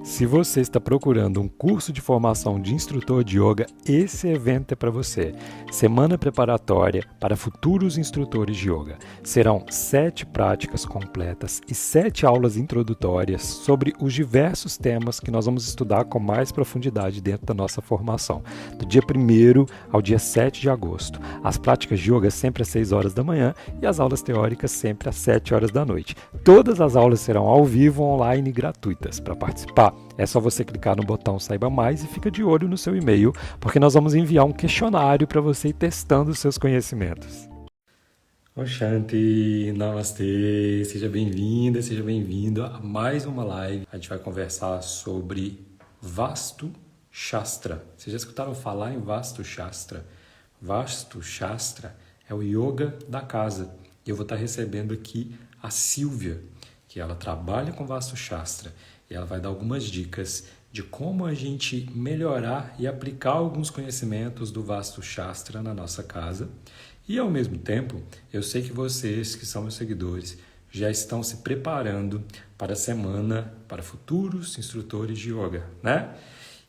Se você está procurando um curso de formação de instrutor de yoga, esse evento é para você. Semana preparatória para futuros instrutores de yoga. Serão 7 práticas completas e 7 aulas introdutórias sobre os diversos temas que nós vamos estudar com mais profundidade dentro da nossa formação, do dia 1º ao dia 7 de agosto. As práticas de yoga sempre às 6 horas da manhã e as aulas teóricas sempre às 7 horas da noite. Todas as aulas serão ao vivo, online e gratuitas. Para participar, é só você clicar no botão Saiba Mais e fica de olho no seu e-mail, porque nós vamos enviar um questionário para você ir testando os seus conhecimentos. Shanti, Namastê, seja bem-vinda, seja bem-vindo a mais uma live. A gente vai conversar sobre Vastu Shastra. Vocês já escutaram falar em Vastu Shastra? Vastu Shastra é o yoga da casa. E eu vou estar recebendo aqui a Silvia, que ela trabalha com Vastu Shastra. E ela vai dar algumas dicas de como a gente melhorar e aplicar alguns conhecimentos do Vastu Shastra na nossa casa. E, ao mesmo tempo, eu sei que vocês, que são meus seguidores, já estão se preparando para a semana para futuros instrutores de yoga, né?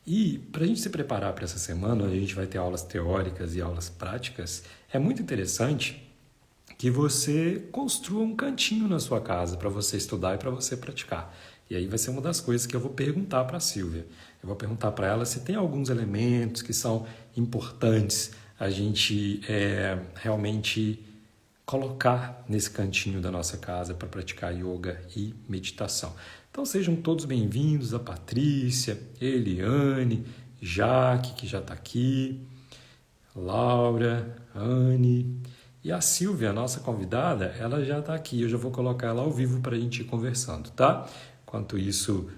E, para a gente se preparar para essa semana, onde a gente vai ter aulas teóricas e aulas práticas, é muito interessante que você construa um cantinho na sua casa para você estudar e para você praticar. E aí vai ser uma das coisas que eu vou perguntar para a Silvia. Eu vou perguntar para ela se tem alguns elementos que são importantes a gente realmente colocar nesse cantinho da nossa casa para praticar yoga e meditação. Então sejam todos bem-vindos, a Patrícia, Eliane, Jaque, que já está aqui, Laura, Anne e a Silvia, a nossa convidada, ela já está aqui. Eu já vou colocar ela ao vivo para a gente ir conversando, tá? Enquanto isso,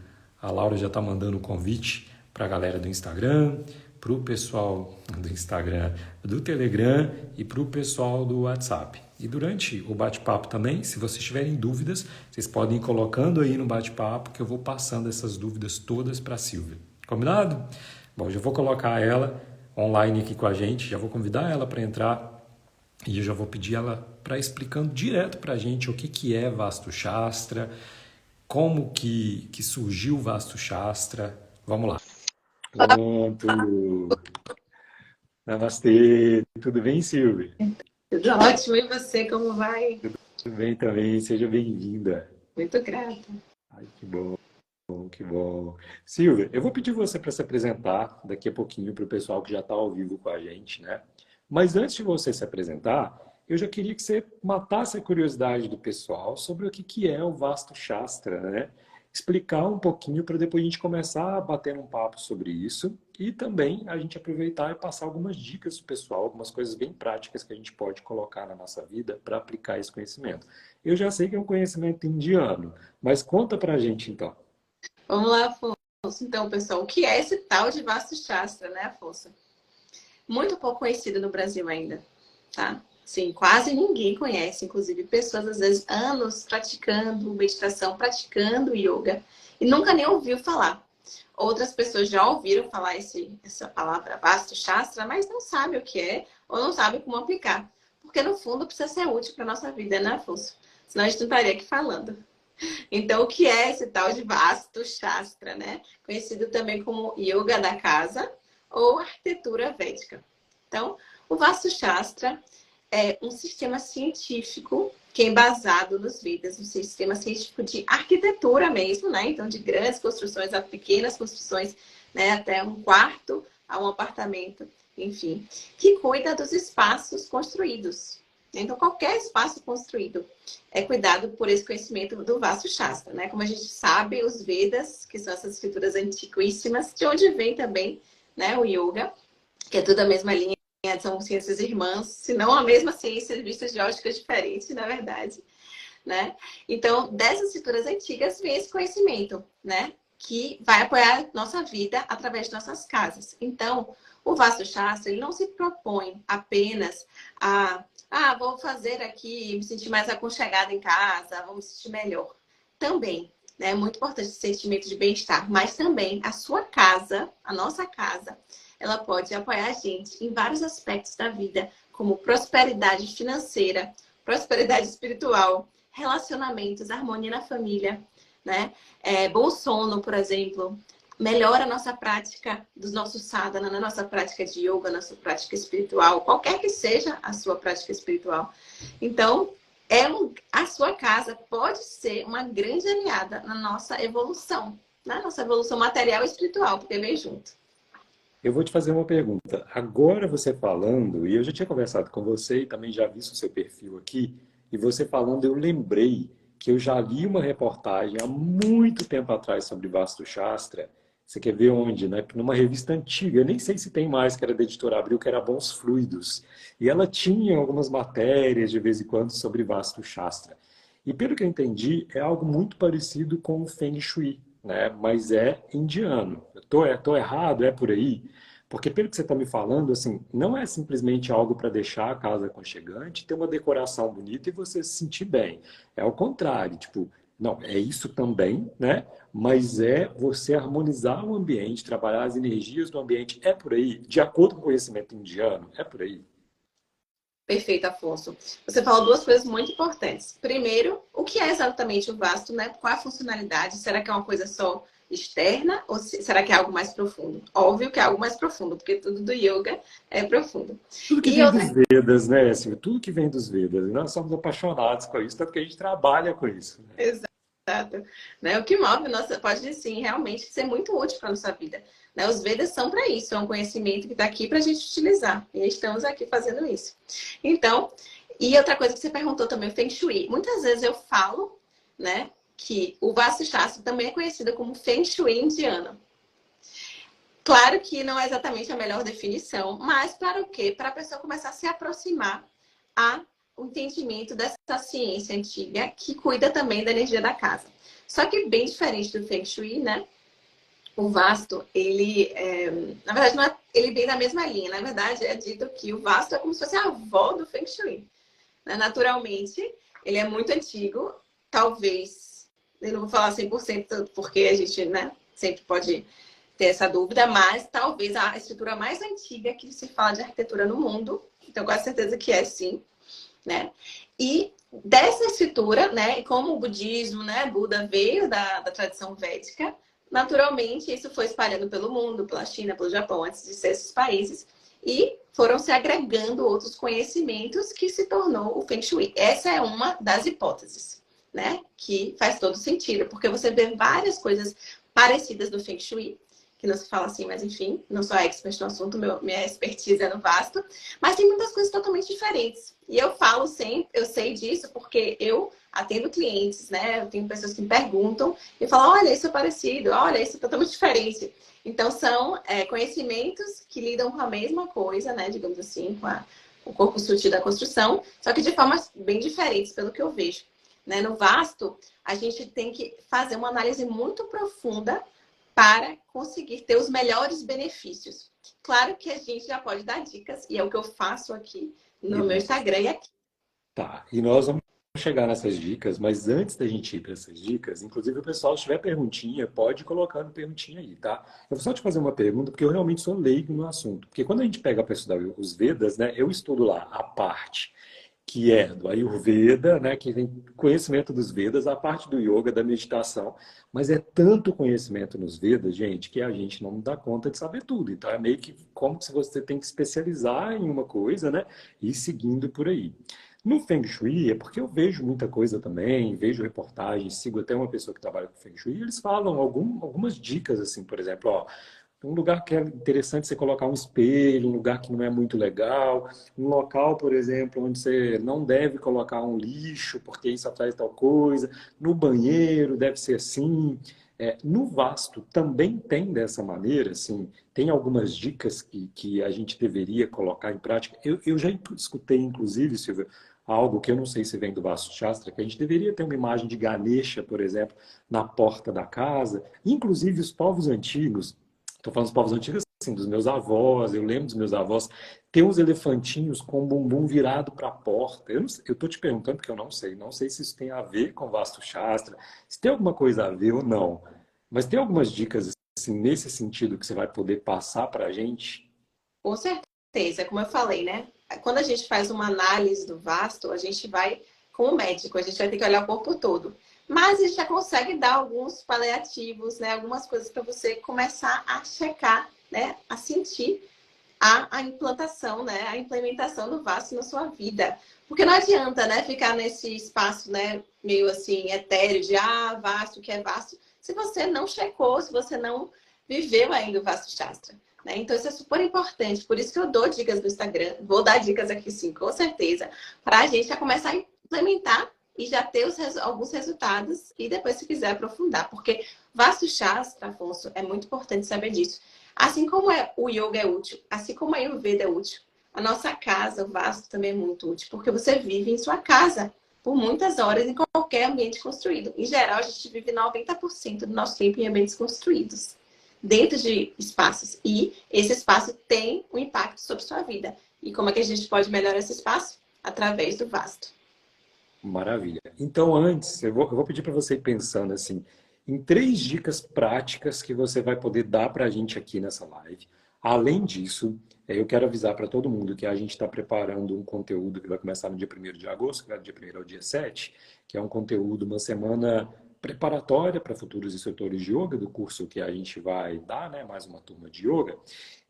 a Laura já está mandando um convite para a galera do Instagram, para o pessoal do Instagram, do Telegram e para o pessoal do WhatsApp. E durante o bate-papo também, se vocês tiverem dúvidas, vocês podem ir colocando aí no bate-papo que eu vou passando essas dúvidas todas para a Silvia. Combinado? Bom, já vou colocar ela online aqui com a gente, já vou convidar ela para entrar e eu já vou pedir ela para explicando direto para a gente o que é Vastu Shastra, como que surgiu o Vastu Shastra. Vamos lá. Pronto. Namastê. Tudo bem, Silvia? Tudo ótimo. E você, como vai? Tudo bem também. Seja bem-vinda. Muito grata. Ai, que bom, que bom. Silvia, eu vou pedir você para se apresentar daqui a pouquinho para o pessoal que já está ao vivo com a gente, né? Mas antes de você se apresentar, eu já queria que você matasse a curiosidade do pessoal sobre o que é o Vastu Shastra, né? Explicar um pouquinho para depois a gente começar a bater um papo sobre isso e também a gente aproveitar e passar algumas dicas para o pessoal, algumas coisas bem práticas que a gente pode colocar na nossa vida para aplicar esse conhecimento. Eu já sei que é um conhecimento indiano, mas conta para a gente então. Vamos lá, Afonso. Então, pessoal, o que é esse tal de Vastu Shastra, né, Afonso? Muito pouco conhecido no Brasil ainda, tá? Sim, quase ninguém conhece, inclusive pessoas, às vezes, anos praticando meditação, praticando yoga, e nunca nem ouviu falar. Outras pessoas já ouviram falar essa palavra Vastu Shastra, mas não sabem o que é, ou não sabem como aplicar. Porque, no fundo, precisa ser útil para a nossa vida, né, Afonso? Senão a gente não estaria aqui falando. Então, o que é esse tal de Vastu Shastra, né? Conhecido também como Yoga da Casa ou Arquitetura Védica. Então, o Vastu Shastra é um sistema científico que é embasado nos Vedas, um sistema científico de arquitetura mesmo, né? Então, de grandes construções a pequenas construções, né? Até um quarto a um apartamento, enfim, que cuida dos espaços construídos. Então, qualquer espaço construído é cuidado por esse conhecimento do Vastu Shastra, né? Como a gente sabe, os Vedas, que são essas escrituras antiquíssimas, de onde vem também, né, o Yoga, que é tudo a mesma linha, são ciências irmãs, se não a mesma ciência, vistas de óticas diferentes, na verdade, né? Então, dessas escrituras antigas vem esse conhecimento, né? Que vai apoiar a nossa vida através de nossas casas. Então, o Vastu Shastra, ele não se propõe apenas vou fazer aqui, me sentir mais aconchegada em casa, vou me sentir melhor. Também, né? É muito importante esse sentimento de bem-estar, mas também a sua casa, a nossa casa, ela pode apoiar a gente em vários aspectos da vida, como prosperidade financeira, prosperidade espiritual, relacionamentos, harmonia na família, né? Bom sono, por exemplo, melhora a nossa prática dos nossos sadhana, na nossa prática de yoga, nossa prática espiritual, qualquer que seja a sua prática espiritual. Então, a sua casa pode ser uma grande aliada na nossa evolução material e espiritual, porque vem junto. Eu vou te fazer uma pergunta. Agora você falando, e eu já tinha conversado com você e também já visto o seu perfil aqui, e você falando, eu lembrei que eu já li uma reportagem há muito tempo atrás sobre Vastu Shastra. Você quer ver onde, né? Numa revista antiga, eu nem sei se tem mais, que era da Editora Abril, que era Bons Fluidos. E ela tinha algumas matérias de vez em quando sobre Vastu Shastra. E pelo que eu entendi, é algo muito parecido com o Feng Shui, né? Mas é indiano. Eu tô errado? É por aí? Porque pelo que você está me falando, assim, não é simplesmente algo para deixar a casa aconchegante, ter uma decoração bonita e você se sentir bem. É o contrário, tipo, não, é isso também, né? Mas é você harmonizar o ambiente, trabalhar as energias do ambiente. É por aí, de acordo com o conhecimento indiano, é por aí. Perfeito, Afonso. Você falou duas coisas muito importantes. Primeiro, o que é exatamente o vasto, né? Qual a funcionalidade? Será que é uma coisa só externa ou será que é algo mais profundo? Óbvio que é algo mais profundo, porque tudo do yoga é profundo. Tudo que E vem outra dos Vedas, né, Silvia? Tudo que vem dos Vedas. E nós somos apaixonados com isso, tanto que a gente trabalha com isso, né? Exato. Né? O que move nossa pode sim realmente ser muito útil para a nossa vida. Né? Os Vedas são para isso, é um conhecimento que está aqui para a gente utilizar. E estamos aqui fazendo isso. Então, e outra coisa que você perguntou também, o Feng Shui. Muitas vezes eu falo, né, que o Vastu Shastra também é conhecido como Feng Shui indiano. Claro que não é exatamente a melhor definição, mas para o quê? Para a pessoa começar a se aproximar ao entendimento dessa ciência antiga que cuida também da energia da casa. Só que bem diferente do Feng Shui, né? O Vastu, na verdade, não é, ele vem da mesma linha. Na verdade, é dito que o Vastu é como se fosse a avó do Feng Shui. Né? Naturalmente, ele é muito antigo. Talvez, eu não vou falar 100% porque a gente, né, sempre pode ter essa dúvida, mas talvez a estrutura mais antiga que se fala de arquitetura no mundo. Então, com certeza que é sim, né? E dessa estrutura, né, como o budismo, né, Buda veio da tradição védica, naturalmente isso foi espalhando pelo mundo, pela China, pelo Japão, antes de ser esses países, e foram se agregando outros conhecimentos que se tornou o Feng Shui. Essa é uma das hipóteses, né, que faz todo sentido, porque você vê várias coisas parecidas do Feng Shui, que não se fala assim, mas enfim, não sou expert no assunto, minha expertise é no vasto, mas tem muitas coisas totalmente diferentes. E eu falo sempre, eu sei disso porque eu atendo clientes, né? Eu tenho pessoas que me perguntam e falam, olha, isso é parecido, olha, isso é totalmente diferente. Então, são conhecimentos que lidam com a mesma coisa, né? Digamos assim, com o corpo sutil da construção, só que de formas bem diferentes, pelo que eu vejo. Né? No vasto, a gente tem que fazer uma análise muito profunda para conseguir ter os melhores benefícios. Claro que a gente já pode dar dicas, e é o que eu faço aqui no meu Instagram e aqui. Tá, e nós vamos chegar nessas dicas, mas antes da gente ir para essas dicas, inclusive o pessoal, se tiver perguntinha, pode ir colocando perguntinha aí, tá? Eu vou só te fazer uma pergunta, porque eu realmente sou leigo no assunto. Porque quando a gente pega para estudar os Vedas, né, eu estudo lá a parte que é do Ayurveda, né, que tem conhecimento dos Vedas, a parte do yoga, da meditação, mas é tanto conhecimento nos Vedas, gente, que a gente não dá conta de saber tudo. Então é meio que como se você tem que especializar em uma coisa, né, e ir seguindo por aí. No Feng Shui, é porque eu vejo muita coisa também, vejo reportagens, sigo até uma pessoa que trabalha com Feng Shui, e eles falam algumas dicas, assim, por exemplo, ó, um lugar que é interessante você colocar um espelho, um lugar que não é muito legal, um local, por exemplo, onde você não deve colocar um lixo, porque isso atrai tal coisa, no banheiro deve ser assim. No vasto também tem dessa maneira, assim, tem algumas dicas que a gente deveria colocar em prática. Eu já escutei, inclusive, Silvia, algo que eu não sei se vem do Vasto Shastra, que a gente deveria ter uma imagem de Ganesha, por exemplo, na porta da casa. Inclusive, os povos antigos, estou falando dos povos antigos, assim, dos meus avós, eu lembro dos meus avós, ter uns elefantinhos com o bumbum virado para a porta. Eu estou te perguntando porque eu não sei se isso tem a ver com Vastu Shastra, se tem alguma coisa a ver ou não. Mas tem algumas dicas assim, nesse sentido que você vai poder passar para a gente? Com certeza, como eu falei, né? Quando a gente faz uma análise do vasto, a gente vai com o médico, a gente vai ter que olhar o corpo todo. Mas a gente já consegue dar alguns paliativos, né? Algumas coisas para você começar a checar, né? A sentir a implantação, né? A implementação do vasto na sua vida. Porque não adianta, né? Ficar nesse espaço, né? Meio assim, etéreo de, vasto, o que é vasto, se você não checou, se você não viveu ainda o Vasto Shastra. Né? Então, isso é super importante. Por isso que eu dou dicas no Instagram. Vou dar dicas aqui, sim, com certeza. Para a gente já começar a implementar e já ter alguns resultados. E depois, se quiser, aprofundar. Porque Vasto Shastra, Afonso, é muito importante saber disso. Assim como o yoga é útil, assim como a Ayurveda é útil, a nossa casa, o vasto, também é muito útil. Porque você vive em sua casa por muitas horas em qualquer ambiente construído. Em geral, a gente vive 90% do nosso tempo em ambientes construídos, dentro de espaços. E esse espaço tem um impacto sobre sua vida. E como é que a gente pode melhorar esse espaço? Através do vasto. Maravilha. Então, antes, eu vou pedir para você ir pensando assim, em 3 dicas práticas que você vai poder dar para a gente aqui nessa live. Além disso, eu quero avisar para todo mundo que a gente está preparando um conteúdo que vai começar no dia 1º de agosto, que vai do dia 1º ao dia 7, que é um conteúdo, uma semana preparatória para futuros instrutores de yoga, do curso que a gente vai dar, né? Mais uma turma de yoga.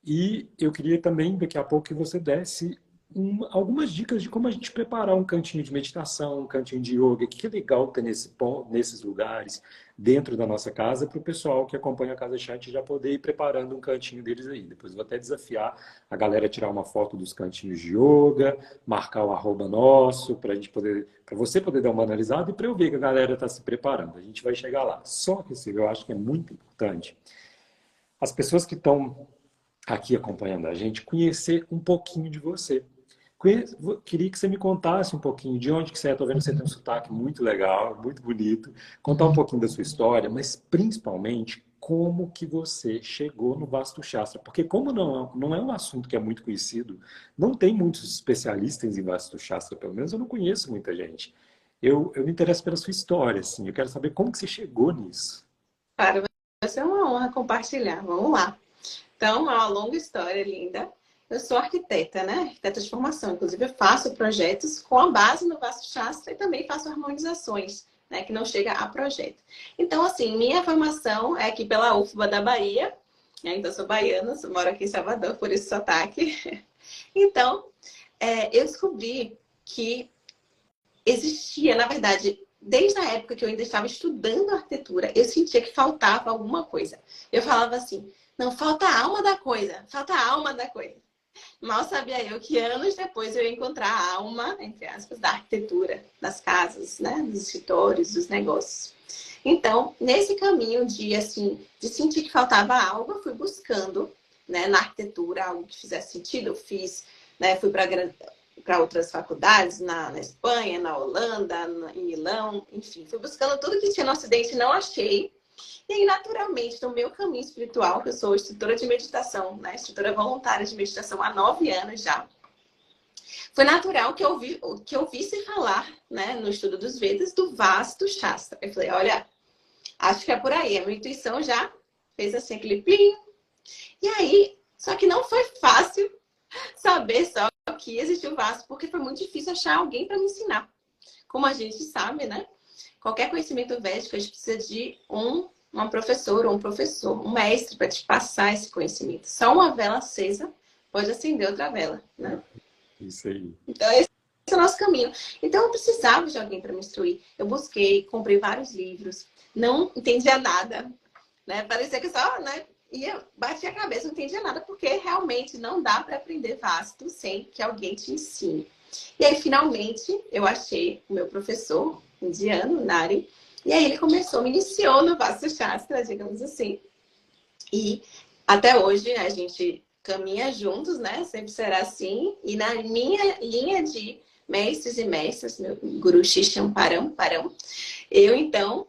E eu queria também, daqui a pouco, que você desse algumas dicas de como a gente preparar um cantinho de meditação, um cantinho de yoga, que é legal ter nesses lugares, dentro da nossa casa, para o pessoal que acompanha a Casa Chat já poder ir preparando um cantinho deles aí. Depois eu vou até desafiar a galera a tirar uma foto dos cantinhos de yoga, marcar o @ nosso, para você poder dar uma analisada e para eu ver que a galera está se preparando. A gente vai chegar lá. Só que, Silvio, eu acho que é muito importante as pessoas que estão aqui acompanhando a gente conhecer um pouquinho de você. Queria que você me contasse um pouquinho de onde que você é. Estou vendo que você tem um sotaque muito legal, muito bonito. Contar um pouquinho da sua história, mas principalmente como que você chegou no Vastu Shastra. Porque como não é um assunto que é muito conhecido, não tem muitos especialistas em Vastu Shastra, pelo menos eu não conheço muita gente. Eu me interesso pela sua história, assim. Eu quero saber como que você chegou nisso. Para vai ser uma honra compartilhar. Vamos lá. Então, é uma longa história linda. Eu sou arquiteta, né? Arquiteta de formação. Inclusive, eu faço projetos com a base no Vastu Shastra e também faço harmonizações, né? Que não chega a projeto. Então, assim, minha formação é aqui pela UFBA da Bahia. Né? Então, eu sou baiana, moro aqui em Salvador, por isso sotaque. Então, eu descobri que existia, na verdade, desde a época que eu ainda estava estudando arquitetura, eu sentia que faltava alguma coisa. Eu falava assim, não, falta a alma da coisa, falta a alma da coisa. Mal sabia eu que anos depois eu ia encontrar a alma, entre aspas, da arquitetura, das casas, né, dos escritórios, dos negócios. Então, nesse caminho assim, de sentir que faltava algo, eu fui buscando, né, na arquitetura algo que fizesse sentido. Eu fiz, né, fui para outras faculdades, na Espanha, na Holanda, em Milão, enfim. Fui buscando tudo que tinha no Ocidente e não achei. E aí, naturalmente, no meu caminho espiritual, que eu sou instrutora de meditação, né? Instrutora voluntária de meditação há 9 anos já, foi natural que eu visse falar, né, no estudo dos Vedas, do Vastu Shastra. Eu falei, olha, acho que é por aí. A minha intuição já fez assim, aquele plim. E aí, só que não foi fácil saber só que existiu o Vastu, porque foi muito difícil achar alguém para me ensinar. Como a gente sabe, né? Qualquer conhecimento védico, a gente precisa de uma professora ou um professor, um mestre para te passar esse conhecimento. Só uma vela acesa pode acender outra vela, né? Isso aí. Então, esse é o nosso caminho. Então, eu precisava de alguém para me instruir. Eu busquei, comprei vários livros, não entendia nada, né? Parecia que só, né? Batia a cabeça, não entendia nada, porque realmente não dá para aprender vasto sem que alguém te ensine. E aí, finalmente, eu achei o meu professor indiano, Nari, e aí ele me iniciou no Vastu Shastra, digamos assim. E até hoje a gente caminha juntos, né? Sempre será assim. E na minha linha de mestres e mestras, meu Guru Shisham Param, eu então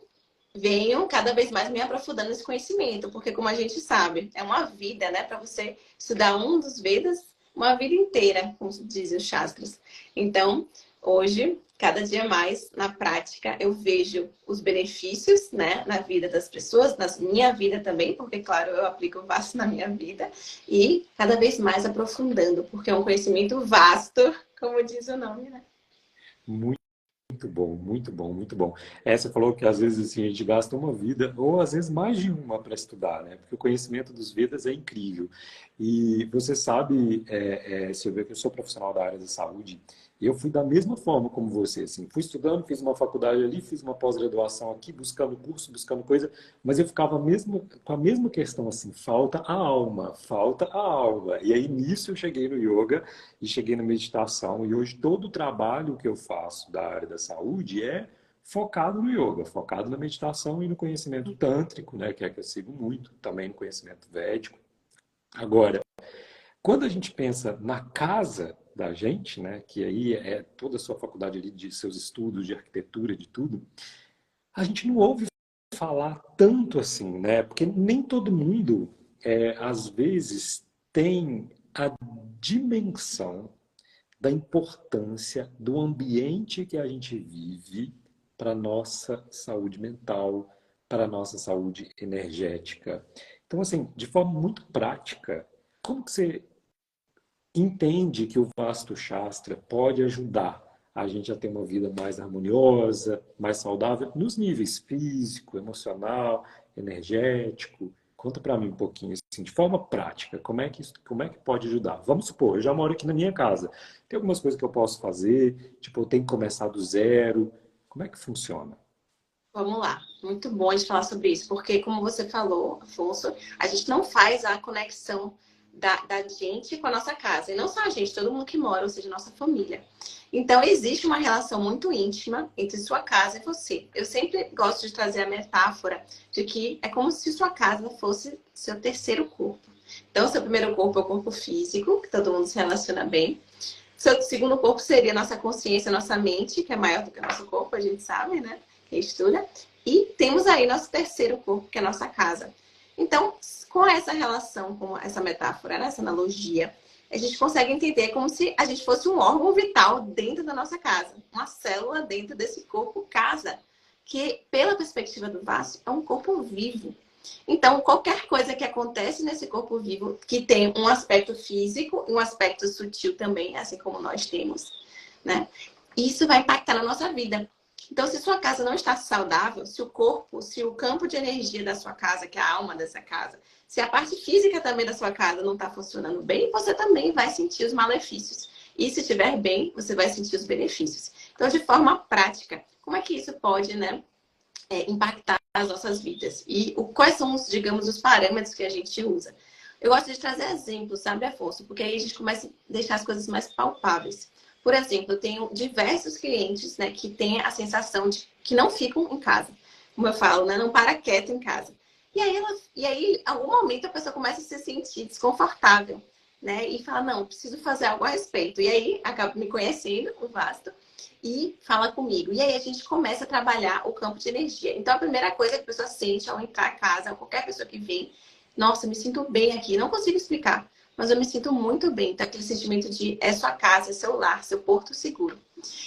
venho cada vez mais me aprofundando nesse conhecimento, porque como a gente sabe, é uma vida, né? Para você estudar um dos Vedas, uma vida inteira, como dizem os Shastras. Então, hoje, cada dia mais, na prática, eu vejo os benefícios, né, na vida das pessoas, na minha vida também, porque, claro, eu aplico o vasto na minha vida, e cada vez mais aprofundando, porque é um conhecimento vasto, como diz o nome, né? Muito Muito bom, muito bom, muito bom. Você falou que às vezes assim, a gente gasta uma vida, ou às vezes mais de uma para estudar, né? Porque o conhecimento dos Vedas é incrível. E você sabe, Silvia, que eu sou profissional da área da saúde, e eu fui da mesma forma como você, assim, fui estudando, fiz uma faculdade ali, fiz uma pós-graduação aqui, buscando curso, buscando coisa, mas eu ficava mesmo, com a mesma questão, assim, falta a alma, falta a alma. E aí nisso eu cheguei no yoga e cheguei na meditação, e hoje todo o trabalho que eu faço da área da saúde é focado no yoga, focado na meditação e no conhecimento tântrico, né, que é que eu sigo muito, também no conhecimento védico. Agora, quando a gente pensa na casa da gente, né, que aí é toda a sua faculdade ali de seus estudos de arquitetura, de tudo, a gente não ouve falar tanto assim, né? Porque nem todo mundo, às vezes, tem a dimensão da importância do ambiente que a gente vive para a nossa saúde mental, para a nossa saúde energética. Então, assim, de forma muito prática, como que você entende que o Vastu Shastra pode ajudar a gente a ter uma vida mais harmoniosa, mais saudável, nos níveis físico, emocional, energético? Conta para mim um pouquinho, assim, de forma prática, como é que pode ajudar? Vamos supor, eu já moro aqui na minha casa. Tem algumas coisas que eu posso fazer, tipo, eu tenho que começar do zero. Como é que funciona? Vamos lá, muito bom de falar sobre isso, porque como você falou, Afonso, a gente não faz a conexão da gente com a nossa casa. E não só a gente, todo mundo que mora, ou seja, nossa família. Então, existe uma relação muito íntima entre sua casa e você. Eu sempre gosto de trazer a metáfora de que é como se sua casa fosse seu terceiro corpo. Então, seu primeiro corpo é o corpo físico, que todo mundo se relaciona bem. Seu segundo corpo seria a nossa consciência, a nossa mente, que é maior do que o nosso corpo, a gente sabe, né? Quem estuda. E temos aí nosso terceiro corpo, que é a nossa casa. Então, com essa relação, com essa metáfora, né? Essa analogia, a gente consegue entender como se a gente fosse um órgão vital dentro da nossa casa. Uma célula dentro desse corpo casa, que, pela perspectiva do Vasto, é um corpo vivo. Então, qualquer coisa que acontece nesse corpo vivo, que tem um aspecto físico e um aspecto sutil também, assim como nós temos, né? Isso vai impactar na nossa vida. Então, se sua casa não está saudável, se o corpo, se o campo de energia da sua casa, que é a alma dessa casa, se a parte física também da sua casa não está funcionando bem, você também vai sentir os malefícios. E se estiver bem, você vai sentir os benefícios. Então, de forma prática, como é que isso pode, né, impactar as nossas vidas? E quais são os, digamos, os parâmetros que a gente usa? Eu gosto de trazer exemplos, sabe, Afonso? Porque aí a gente começa a deixar as coisas mais palpáveis. Por exemplo, eu tenho diversos clientes, né, que têm a sensação de que não ficam em casa. Como eu falo, né, não para quieto em casa. E aí, em algum momento, a pessoa começa a se sentir desconfortável, né? E fala, não, preciso fazer algo a respeito. E aí, acaba me conhecendo, o Vasto, e fala comigo. E aí, a gente começa a trabalhar o campo de energia. Então, a primeira coisa que a pessoa sente ao entrar em casa, qualquer pessoa que vem, nossa, eu me sinto bem aqui. Não consigo explicar, mas eu me sinto muito bem. Então, aquele sentimento de é sua casa, é seu lar, seu porto seguro.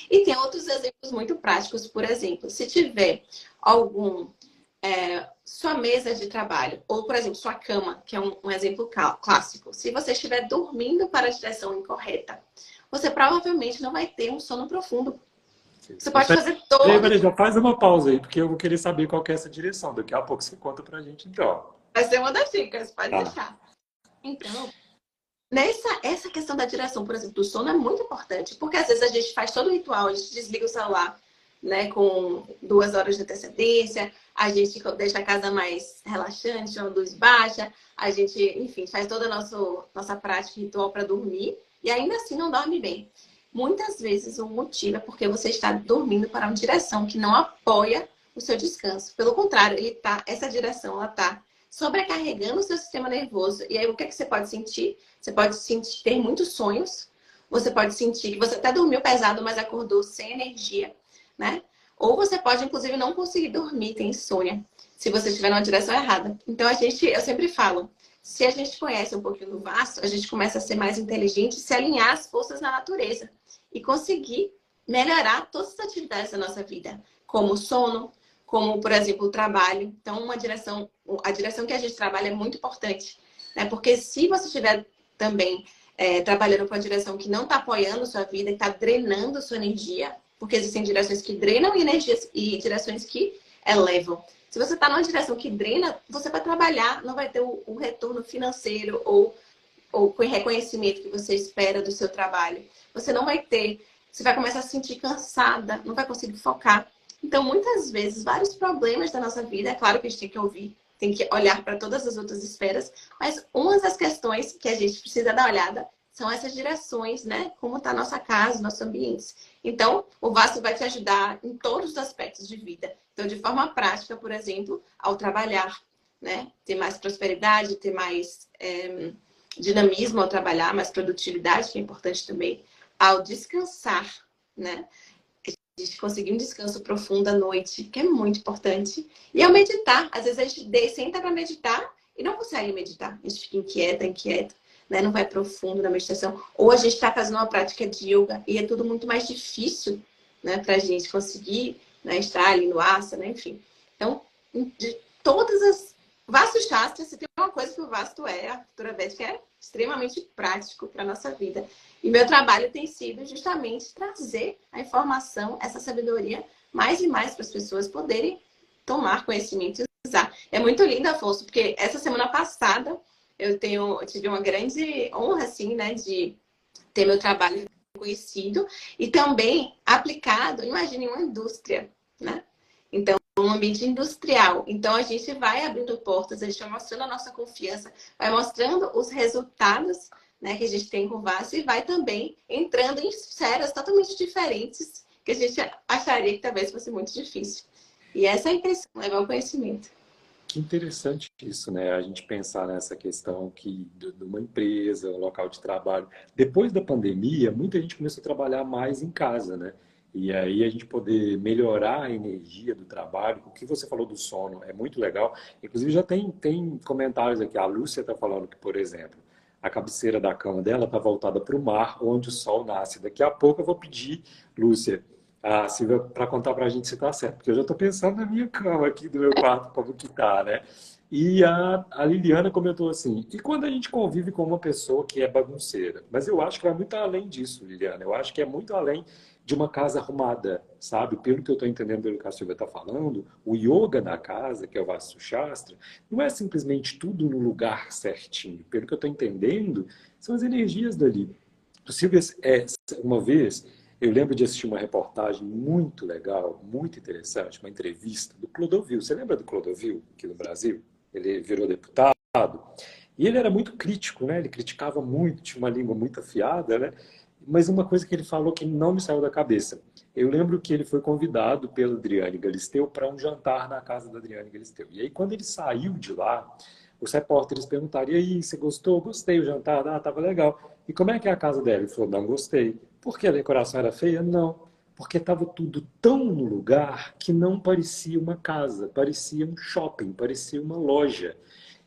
E tem outros exemplos muito práticos. Por exemplo, se tiver algum sua mesa de trabalho, ou, por exemplo, sua cama, que é um exemplo clássico. Se você estiver dormindo para a direção incorreta, você provavelmente não vai ter um sono profundo. Você pode fazer Peraí, todo. peraí, já faz uma pausa aí, porque eu vou querer saber qual que é essa direção. Daqui a pouco você conta pra gente, então. Vai ser uma das dicas, pode Tá. deixar. Então, essa questão da direção, por exemplo, do sono é muito importante, porque às vezes a gente faz todo o ritual, a gente desliga o celular, né, com 2 horas de antecedência, a gente deixa a casa mais relaxante, uma luz baixa, a gente, enfim, faz toda a nossa prática ritual para dormir e ainda assim não dorme bem. Muitas vezes o motivo é porque você está dormindo para uma direção que não apoia o seu descanso. Pelo contrário, essa direção ela está sobrecarregando o seu sistema nervoso. E aí o que é que você pode sentir? Você pode sentir, ter muitos sonhos. Você pode sentir que você até dormiu pesado, mas acordou sem energia, né? Ou você pode, inclusive, não conseguir dormir, ter insônia, se você estiver numa direção errada. Então, eu sempre falo, se a gente conhece um pouquinho do vasto, a gente começa a ser mais inteligente, se alinhar às forças da natureza e conseguir melhorar todas as atividades da nossa vida, como o sono, como, por exemplo, o trabalho. Então, a direção que a gente trabalha é muito importante, né? Porque se você estiver também trabalhando com uma direção que não está apoiando sua vida, está drenando sua energia, Porque existem direções que drenam energias e direções que elevam. Se você está numa direção que drena, você vai trabalhar, não vai ter o retorno financeiro ou com o reconhecimento que você espera do seu trabalho. Você não vai ter, você vai começar a se sentir cansada, não vai conseguir focar. Então, muitas vezes, vários problemas da nossa vida, é claro que a gente tem que ouvir, tem que olhar para todas as outras esferas, mas uma das questões que a gente precisa dar uma olhada são essas direções, né? Como está a nossa casa, nossos ambientes. Então, o vasto vai te ajudar em todos os aspectos de vida. Então, de forma prática, por exemplo, ao trabalhar, né? Ter mais prosperidade, ter mais dinamismo ao trabalhar, mais produtividade, que é importante também, ao descansar, né? A gente conseguir um descanso profundo à noite, que é muito importante. E ao meditar, às vezes a gente senta para meditar e não consegue meditar. A gente fica inquieta, né? Não vai profundo na meditação. Ou a gente está fazendo uma prática de yoga e é tudo muito mais difícil, né? Para a gente conseguir, né, estar ali no asana, né? Enfim. Então, de todas as Vastu Shastra, se tem uma coisa que o Vastu a cultura védica é extremamente prático para a nossa vida. E meu trabalho tem sido justamente trazer a informação, essa sabedoria, mais e mais para as pessoas poderem tomar conhecimento e usar. É muito lindo, Afonso, porque essa semana passada eu tive uma grande honra, assim, né, de ter meu trabalho conhecido e também aplicado, imagine, em uma indústria, né? Então, um ambiente industrial. Então, a gente vai abrindo portas, a gente vai mostrando a nossa confiança, vai mostrando os resultados, né, que a gente tem com o Vasto e vai também entrando em esferas totalmente diferentes que a gente acharia que talvez fosse muito difícil. E essa é a intenção, levar o conhecimento. Que interessante isso, né? A gente pensar nessa questão de uma empresa, um local de trabalho. Depois da pandemia, muita gente começou a trabalhar mais em casa, né? E aí a gente poder melhorar a energia do trabalho. O que você falou do sono é muito legal. Inclusive já tem comentários aqui. A Lúcia está falando que, por exemplo, a cabeceira da cama dela está voltada para o mar, onde o sol nasce. Daqui a pouco eu vou pedir, Lúcia, a Silvia, para contar para a gente se está certo, porque eu já estou pensando na minha cama aqui do meu quarto, como que tá, né? E a Liliana comentou assim, e quando a gente convive com uma pessoa que é bagunceira? Mas eu acho que vai muito além disso, Liliana. Eu acho que é muito além de uma casa arrumada, sabe? Pelo que eu estou entendendo pelo que a Silvia está falando, o yoga da casa, que é o Vastu Shastra, não é simplesmente tudo no lugar certinho. Pelo que eu estou entendendo, são as energias dali. Silvia, uma vez, eu lembro de assistir uma reportagem muito legal, muito interessante, uma entrevista do Clodovil. Você lembra do Clodovil, aqui no Brasil? Ele virou deputado. E ele era muito crítico, né? Ele criticava muito, tinha uma língua muito afiada, né? Mas uma coisa que ele falou que não me saiu da cabeça. Eu lembro que ele foi convidado pela Adriane Galisteu para um jantar na casa da Adriane Galisteu. E aí, quando ele saiu de lá, os repórteres perguntaram, e aí, você gostou? Gostei, o jantar, tava legal. E como é que é a casa dela? Ele falou, não gostei. Por que a decoração era feia? Não. Porque estava tudo tão no lugar que não parecia uma casa, parecia um shopping, parecia uma loja.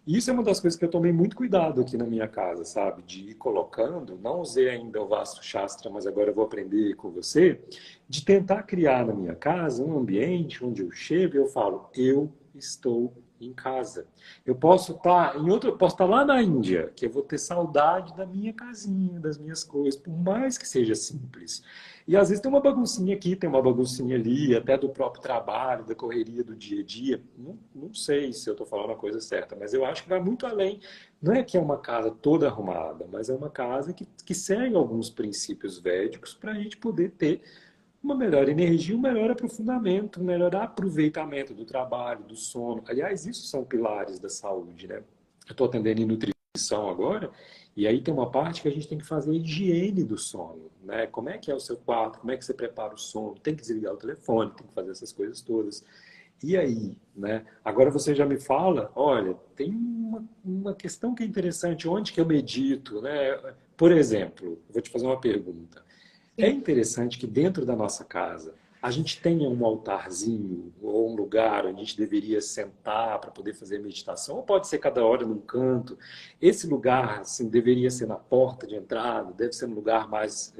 E isso é uma das coisas que eu tomei muito cuidado aqui na minha casa, sabe? De ir colocando, não usei ainda o Vastu Shastra, mas agora eu vou aprender com você, de tentar criar na minha casa um ambiente onde eu chego e eu falo, eu estou em casa. Eu posso estar posso estar lá na Índia, que eu vou ter saudade da minha casinha, das minhas coisas, por mais que seja simples. E às vezes tem uma baguncinha aqui, tem uma baguncinha ali, até do próprio trabalho, da correria do dia a dia. Não sei se eu estou falando a coisa certa, mas eu acho que vai muito além. Não é que é uma casa toda arrumada, mas é uma casa que segue alguns princípios védicos para a gente poder ter uma melhor energia, um melhor aprofundamento, um melhor aproveitamento do trabalho, do sono. Aliás, isso são pilares da saúde, né? Eu estou atendendo em nutrição agora, e aí tem uma parte que a gente tem que fazer a higiene do sono, né? Como é que é o seu quarto, como é que você prepara o sono, tem que desligar o telefone, tem que fazer essas coisas todas. E aí, né? Agora você já me fala, olha, tem uma questão que é interessante, onde que eu medito, né? Por exemplo, vou te fazer uma pergunta. É interessante que dentro da nossa casa a gente tenha um altarzinho ou um lugar onde a gente deveria sentar para poder fazer meditação, ou pode ser cada hora num canto. Esse lugar assim, deveria ser na porta de entrada, deve ser um lugar mais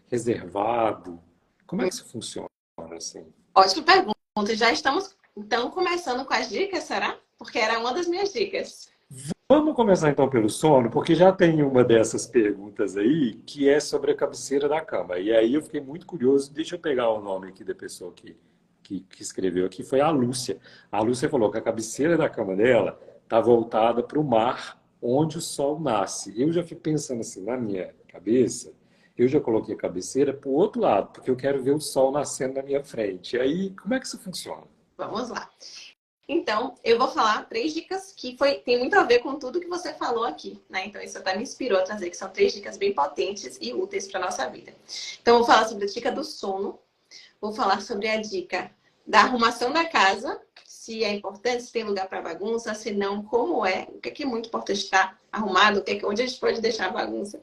reservado. Como é que isso funciona assim? Ótima pergunta. Já estamos, então, começando com as dicas, será? Porque era uma das minhas dicas. Vamos começar então pelo sono, porque já tem uma dessas perguntas aí que é sobre a cabeceira da cama. E aí eu fiquei muito curioso, deixa eu pegar o nome aqui da pessoa que escreveu aqui, foi a Lúcia. A Lúcia falou que a cabeceira da cama dela está voltada para o mar, onde o sol nasce. Eu já fico pensando assim, na minha cabeça, eu já coloquei a cabeceira para o outro lado, porque eu quero ver o sol nascendo na minha frente. E aí, como é que isso funciona? Vamos lá. Então, eu vou falar 3 dicas que tem muito a ver com tudo que você falou aqui, né? Então, isso até me inspirou a trazer, que são 3 dicas bem potentes e úteis para nossa vida. Então, eu vou falar sobre a dica do sono, vou falar sobre a dica da arrumação da casa, se é importante, se tem lugar para bagunça, se não, como é, o que é muito importante estar arrumado, onde a gente pode deixar a bagunça.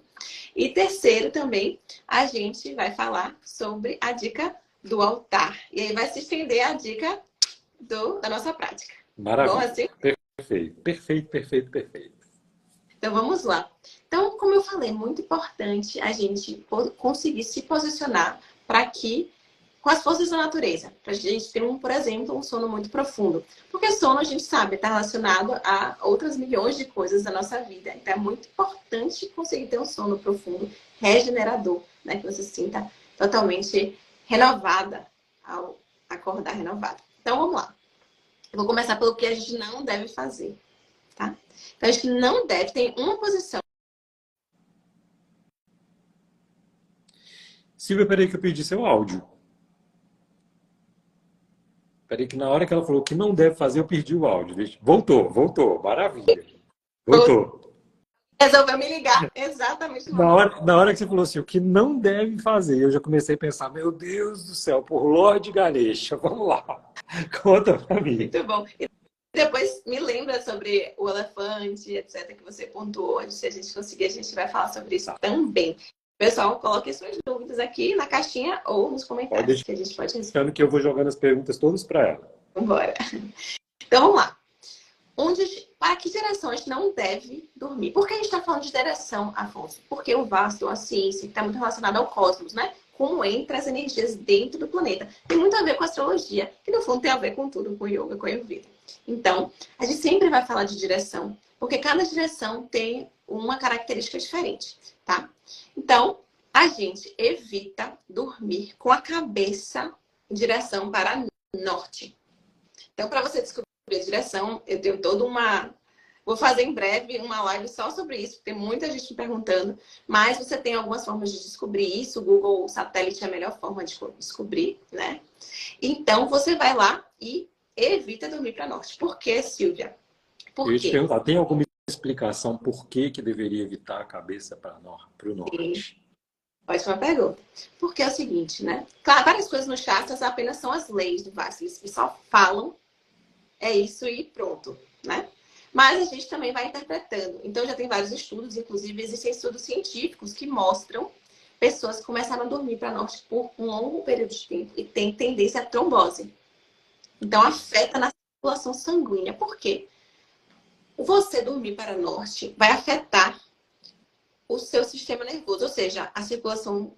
E terceiro também, a gente vai falar sobre a dica do altar. E aí vai se estender a dica da nossa prática. Bom, Maravilha. assim? Perfeito, perfeito, perfeito, perfeito. Então vamos lá. Então, como eu falei, é muito importante a gente conseguir se posicionar para que, com as forças da natureza, para a gente ter, por exemplo, um sono muito profundo. Porque sono, a gente sabe, está relacionado a outras milhões de coisas da nossa vida. Então é muito importante conseguir ter um sono profundo, regenerador, né? Que você se sinta totalmente renovada ao acordar renovada. Então vamos lá. Eu vou começar pelo que a gente não deve fazer, tá? Então, a gente não deve ter uma posição. Silvia, peraí que eu perdi seu áudio. Peraí que na hora que ela falou que não deve fazer, eu perdi o áudio. Voltou, voltou. Maravilha. Voltou. Resolveu me ligar exatamente no Na momento. hora, na hora que você falou assim, o que não deve fazer, eu já comecei a pensar, meu Deus do céu, por Lorde Ganesha, vamos lá. Conta pra mim. Muito bom. E depois me lembra sobre o elefante, etc., que você pontuou. Se a gente conseguir, a gente vai falar sobre isso Tá. também. Pessoal, coloque suas dúvidas aqui na caixinha ou nos Pode comentários, que a gente pode responder. deixando que eu vou jogando as perguntas todas para ela. Vambora. Então, vamos lá. Para que geração a gente não deve dormir? Por que a gente está falando de geração, Afonso? Porque o vasto, a ciência, está muito relacionada ao cosmos, né? Como entra as energias dentro do planeta. Tem muito a ver com a astrologia, que no fundo tem a ver com tudo, com yoga, com ayurveda. Então, a gente sempre vai falar de direção, porque cada direção tem uma característica diferente, tá? Então, a gente evita dormir com a cabeça em direção para norte. Então, para você descobrir a direção, eu tenho toda uma... Vou fazer em breve uma live só sobre isso, tem muita gente me perguntando, mas você tem algumas formas de descobrir isso. O Google Satélite é a melhor forma de descobrir, né? Então, você vai lá e evita dormir para norte. Por quê, Silvia? Eu Por ia te quê? perguntar, tem alguma explicação por que que deveria evitar a cabeça para o Sim, norte? ótima pergunta. Porque é o seguinte, né? Claro, várias coisas no Shastras apenas são as leis do Vasta. Eles só falam, é isso e pronto, né? Mas a gente também vai interpretando. Então, já tem vários estudos, inclusive existem estudos científicos que mostram pessoas que começaram a dormir para norte por um longo período de tempo e tem tendência à trombose. Então, afeta na circulação sanguínea. Por quê? Você dormir para norte vai afetar o seu sistema nervoso, ou seja, a circulação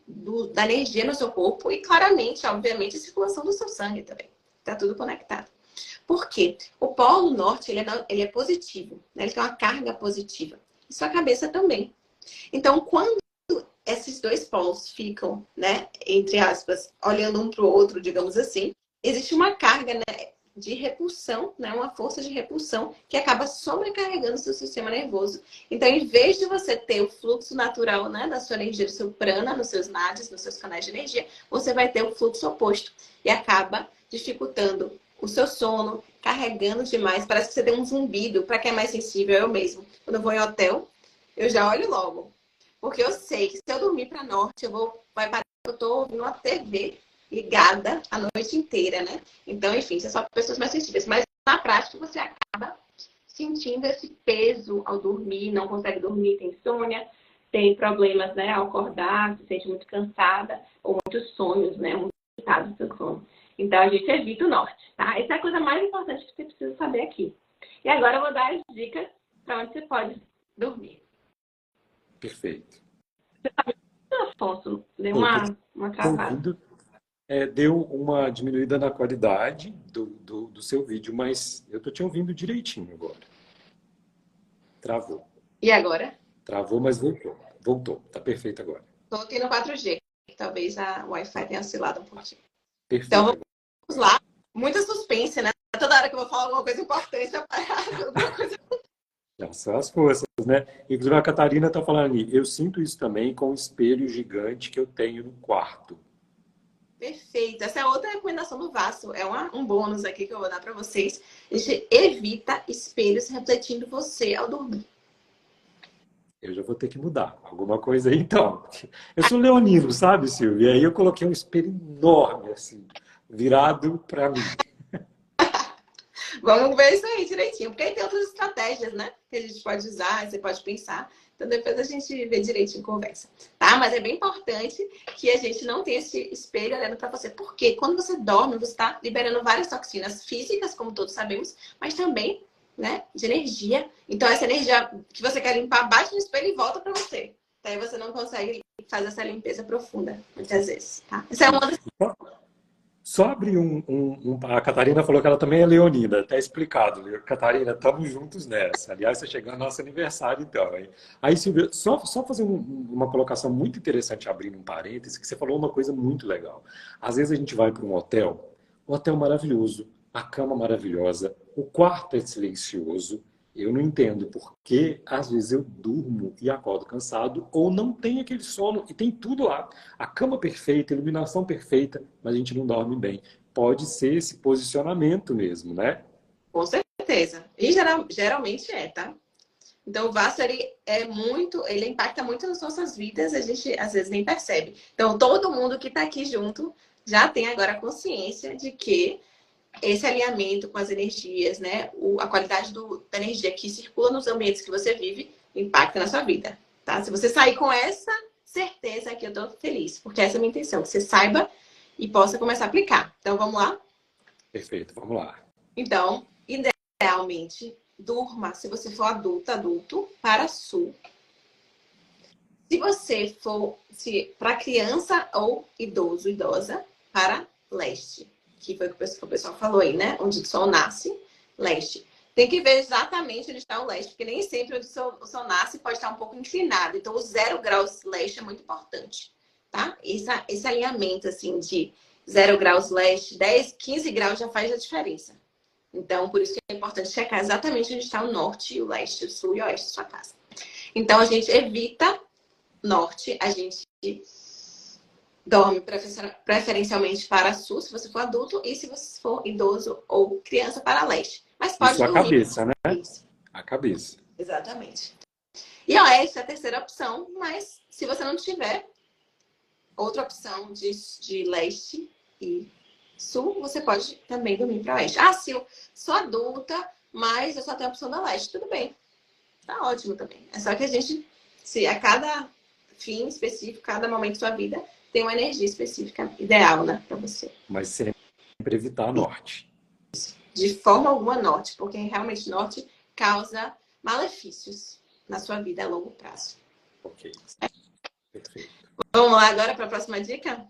da energia no seu corpo e, claramente, obviamente, a circulação do seu sangue também. Está tudo conectado. Por quê? O polo norte, ele é positivo, né? Ele tem uma carga positiva. E sua cabeça também. Então, quando esses dois polos ficam, né, entre aspas, olhando um para o outro, digamos assim, existe uma carga, né, de repulsão, né, uma força de repulsão que acaba sobrecarregando o seu sistema nervoso. Então, em vez de você ter o fluxo natural, né, da sua energia, do seu prana, nos seus nadis, nos seus canais de energia, você vai ter o fluxo oposto e acaba dificultando o seu sono, carregando demais. Parece que você tem um zumbido. Para quem é mais sensível, eu mesmo. Quando eu vou em hotel, eu já olho logo. Porque eu sei que se eu dormir para norte, vai parecer que eu estou ouvindo uma TV ligada a noite inteira, né? Então, enfim, isso é só para pessoas mais sensíveis. Mas na prática, você acaba sentindo esse peso ao dormir, não consegue dormir, tem insônia, tem problemas, né, ao acordar, se sente muito cansada, ou muitos sonhos, né? Muito agitado o seu sono. Então, a gente evita o norte, tá? Essa é a coisa mais importante que você precisa saber aqui. E agora eu vou dar as dicas para onde você pode dormir. Perfeito. Afonso, deu Pô, tô te uma travada. ouvindo. Deu uma diminuída na qualidade do seu vídeo, mas eu tô te ouvindo direitinho agora. travou. E agora? Travou, mas voltou. Voltou. Tá perfeito agora. Estou aqui no 4G. Talvez a Wi-Fi tenha oscilado um pouquinho. Perfeito Então, agora. vamos lá. Muita suspense, né? Toda hora que eu vou falar alguma coisa importante, aparece alguma coisa. Já são as forças, né? Inclusive a Catarina tá falando ali, eu sinto isso também com o espelho gigante que eu tenho no quarto. Perfeito. Essa é outra recomendação do Vasto. É um bônus aqui que eu vou dar para vocês. A gente evita espelhos refletindo você ao dormir. Eu já vou ter que mudar alguma coisa aí, então. Eu sou leonino, sabe, Silvia? E aí eu coloquei um espelho enorme, assim, virado para mim. Vamos ver isso aí direitinho, porque aí tem outras estratégias, né? Que a gente pode usar, você pode pensar. Então depois a gente vê direitinho e conversa, tá? Mas é bem importante que a gente não tenha esse espelho olhando para você. Porque quando você dorme, você está liberando várias toxinas físicas, como todos sabemos, mas também, né, de energia. Então essa energia que você quer limpar bate no espelho e volta para você. Daí você não consegue fazer essa limpeza profunda, muitas vezes, tá? Essa é uma das... Só abrir A Catarina falou que ela também é leonina, tá explicado. Catarina, estamos juntos nessa. Aliás, está chegando o nosso aniversário, então. Hein? Aí, Silvia, só fazer uma colocação muito interessante, abrindo um parênteses, que você falou uma coisa muito legal. Às vezes a gente vai para um hotel maravilhoso, a cama maravilhosa, o quarto é silencioso. Eu não entendo por que, às vezes, eu durmo e acordo cansado ou não tenho aquele sono e tem tudo lá. A cama perfeita, a iluminação perfeita, mas a gente não dorme bem. Pode ser esse posicionamento mesmo, né? Com certeza. E geralmente é, tá? Então, o vaso, ele impacta muito nas nossas vidas, a gente às vezes nem percebe. Então, todo mundo que está aqui junto já tem agora a consciência de que esse alinhamento com as energias, né? A qualidade da energia que circula nos ambientes que você vive, impacta na sua vida, tá? Se você sair com essa certeza aqui, eu tô feliz, porque essa é a minha intenção, que você saiba e possa começar a aplicar. Então, vamos lá? Perfeito, vamos lá. Então, idealmente, durma, se você for adulto, para sul. Se você for para criança ou idoso, idosa, para leste. Que foi o que o pessoal falou aí, né? Onde o sol nasce, leste. Tem que ver exatamente onde está o leste, porque nem sempre onde o sol nasce pode estar um pouco inclinado. Então, o 0 graus leste é muito importante, tá? Esse alinhamento, assim, de 0 graus leste, 10, 15 graus já faz a diferença. Então, por isso que é importante checar exatamente onde está o norte, o leste, o sul e o oeste da sua casa. Então, a gente evita norte, a gente dorme preferencialmente para sul, se você for adulto, e se você for idoso ou criança, para leste. Mas pode Isso a dormir. cabeça, né? Isso. A cabeça. Exatamente. E oeste é a terceira opção, mas se você não tiver outra opção de leste e sul, você pode também dormir para oeste. Ah, se eu sou adulta, mas eu só tenho a opção da leste, tudo bem. Tá ótimo também. É só que a gente, se a cada fim específico, cada momento da sua vida, tem uma energia específica ideal, né, para você. Mas sempre evitar norte. De forma alguma norte, porque realmente norte causa malefícios na sua vida a longo prazo. Ok. Perfeito. Vamos lá agora para a próxima dica?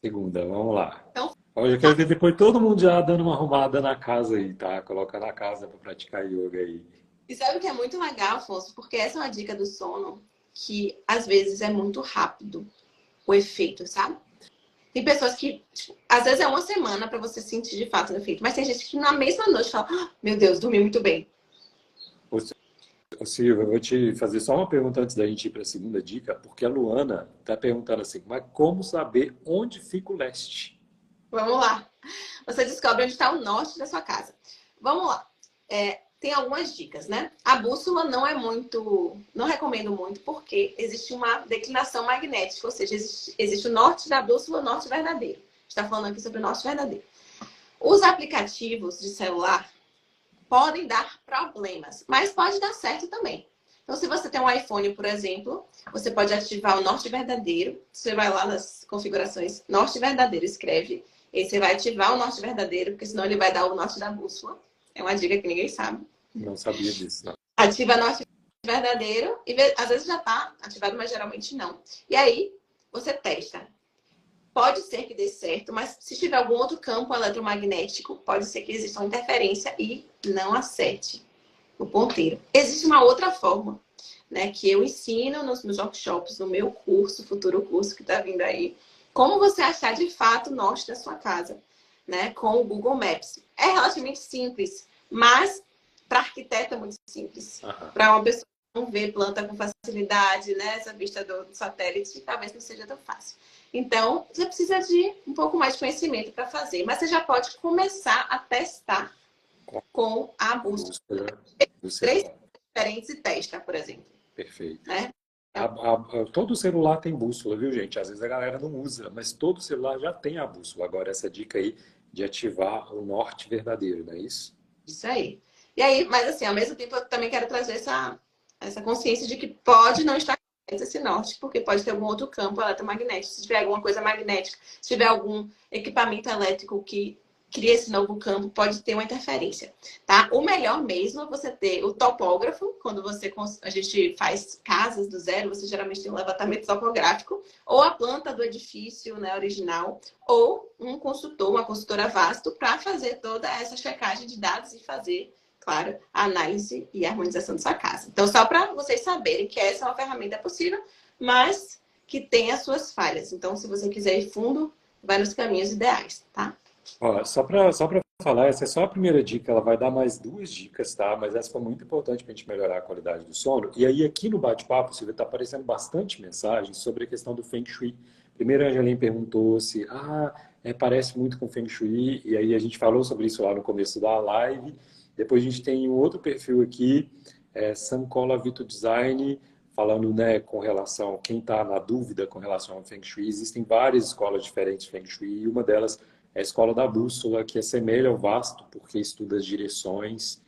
Segunda, vamos lá. Então, Olha, eu quero ver depois todo mundo já dando uma arrumada na casa aí, tá? Colocando a casa para praticar yoga aí. e sabe o que é muito legal, Afonso? Porque essa é uma dica do sono que às vezes é muito rápido o efeito, sabe? Tem pessoas que, tipo, às vezes é uma semana para você sentir de fato o efeito, mas tem gente que na mesma noite fala: "Ah, meu Deus, dormi muito bem." Ô, Silvia, eu vou te fazer só uma pergunta antes da gente ir para a segunda dica, porque a Luana está perguntando assim, mas como saber onde fica o leste? Vamos lá. Você descobre onde está o norte da sua casa. Vamos lá. Tem algumas dicas, né? A bússola não é muito, não recomendo muito, porque existe uma declinação magnética, ou seja, existe o norte da bússola, o norte verdadeiro. Está falando aqui sobre o norte verdadeiro. Os aplicativos de celular podem dar problemas, mas pode dar certo também. Então, se você tem um iPhone, por exemplo, você pode ativar o norte verdadeiro. Você vai lá nas configurações norte verdadeiro, escreve, e você vai ativar o norte verdadeiro, porque senão ele vai dar o norte da bússola. É uma dica que ninguém sabe. Não sabia disso, não. Ativa norte verdadeiro e às vezes já está ativado, mas geralmente não. E aí você testa. Pode ser que dê certo, mas se tiver algum outro campo eletromagnético, pode ser que exista uma interferência e não acerte. o ponteiro. Existe uma outra forma, né, que eu ensino nos meus workshops, no meu curso, futuro curso que está vindo aí, como você achar de fato o norte da sua casa, né, com o Google Maps. É relativamente simples, mas para arquiteto é muito simples. Para uma pessoa não ver planta com facilidade, né, essa vista do satélite, talvez não seja tão fácil. Então, você precisa de um pouco mais de conhecimento para fazer, mas você já pode começar a testar com a bússola. Três diferentes e testa, por exemplo. Perfeito. Né? Todo celular tem bússola, viu, gente? Às vezes a galera não usa, mas todo celular já tem a bússola. Agora, essa dica aí de ativar o norte verdadeiro, não é isso? Isso aí. E aí, mas assim, ao mesmo tempo, eu também quero trazer essa consciência de que pode não estar esse norte, porque pode ter algum outro campo eletromagnético. Se tiver alguma coisa magnética, se tiver algum equipamento elétrico que cria esse novo campo, pode ter uma interferência, tá? O melhor mesmo é você ter o topógrafo, quando a gente faz casas do zero, você geralmente tem um levantamento topográfico, ou a planta do edifício, né, original, ou um consultor, uma consultora vasto, para fazer toda essa checagem de dados e fazer, claro, a análise e a harmonização da sua casa. Então, só para vocês saberem que essa é uma ferramenta possível, mas que tem as suas falhas. Então, se você quiser ir fundo, vai nos caminhos ideais, tá? Ó, só para falar, essa é só a primeira dica, ela vai dar mais duas dicas, tá? Mas essa foi muito importante para a gente melhorar a qualidade do sono. E aí, aqui no bate-papo, Silvia, está aparecendo bastante mensagem sobre a questão do Feng Shui. Primeiro, a Angeline perguntou se, parece muito com Feng Shui, e aí a gente falou sobre isso lá no começo da live. Depois a gente tem um outro perfil aqui, Sankola Vito Design, falando, né, com relação, quem está na dúvida com relação ao Feng Shui. Existem várias escolas diferentes de Feng Shui, e uma delas é a escola da bússola, que assemelha ao vasto, porque estuda as direções.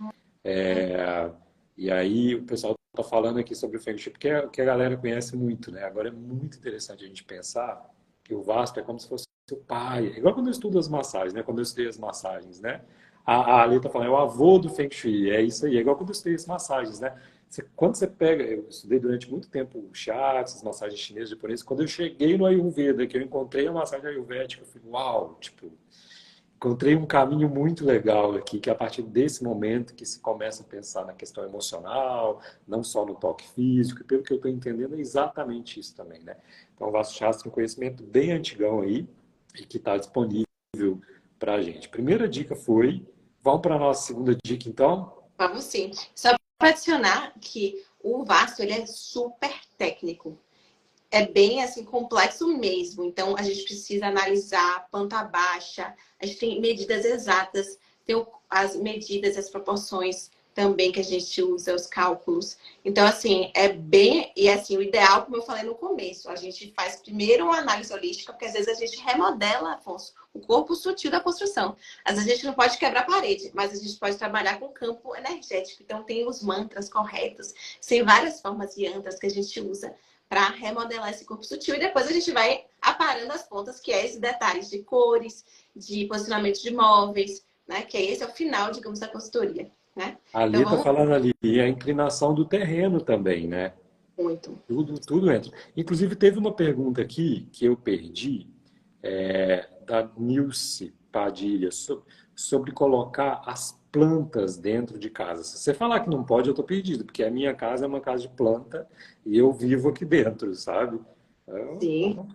E aí o pessoal está falando aqui sobre o Feng Shui, porque que a galera conhece muito, né? Agora é muito interessante a gente pensar que o vasto é como se fosse o pai. Igual quando eu estudo as massagens, né? Quando eu estudei as massagens, né? A Ali está falando, é o avô do Feng Shui, é isso aí. É igual quando eu estudei as massagens, né? Quando você pega, eu estudei durante muito tempo shiatsu, as massagens chinesas, japonesas. Quando eu cheguei no Ayurveda, que eu encontrei a massagem ayurvédica, eu falei, uau, tipo, encontrei um caminho muito legal aqui, que é a partir desse momento que se começa a pensar na questão emocional, não só no toque físico, e pelo que eu estou entendendo é exatamente isso também, né? Então, o Vasto Shastra é um conhecimento bem antigão aí, e que está disponível para a gente. Primeira dica foi, vamos para a nossa segunda dica, então? Vamos sim. Só para adicionar que o vasto ele é super técnico. É bem assim complexo mesmo. Então a gente precisa analisar planta baixa, a gente tem medidas exatas, tem as medidas, as proporções também que a gente usa, os cálculos. Então, assim, é bem. E assim, o ideal, como eu falei no começo, a gente faz primeiro uma análise holística, porque às vezes a gente remodela, Afonso, o corpo sutil da construção. Às vezes a gente não pode quebrar a parede, mas a gente pode trabalhar com o campo energético. Então, tem os mantras corretos, tem várias formas de mantras que a gente usa para remodelar esse corpo sutil. E depois a gente vai aparando as pontas, que é esses detalhes de cores, de posicionamento de móveis, né? Que esse é o final, digamos, da consultoria. Né? Ali está falando ali, e a inclinação do terreno também, né? Muito. Tudo entra. Inclusive, teve uma pergunta aqui que eu perdi, da Nilce Padilha, sobre colocar as plantas dentro de casa. Se você falar que não pode, eu estou perdido, porque a minha casa é uma casa de planta e eu vivo aqui dentro, sabe? Então, Sim.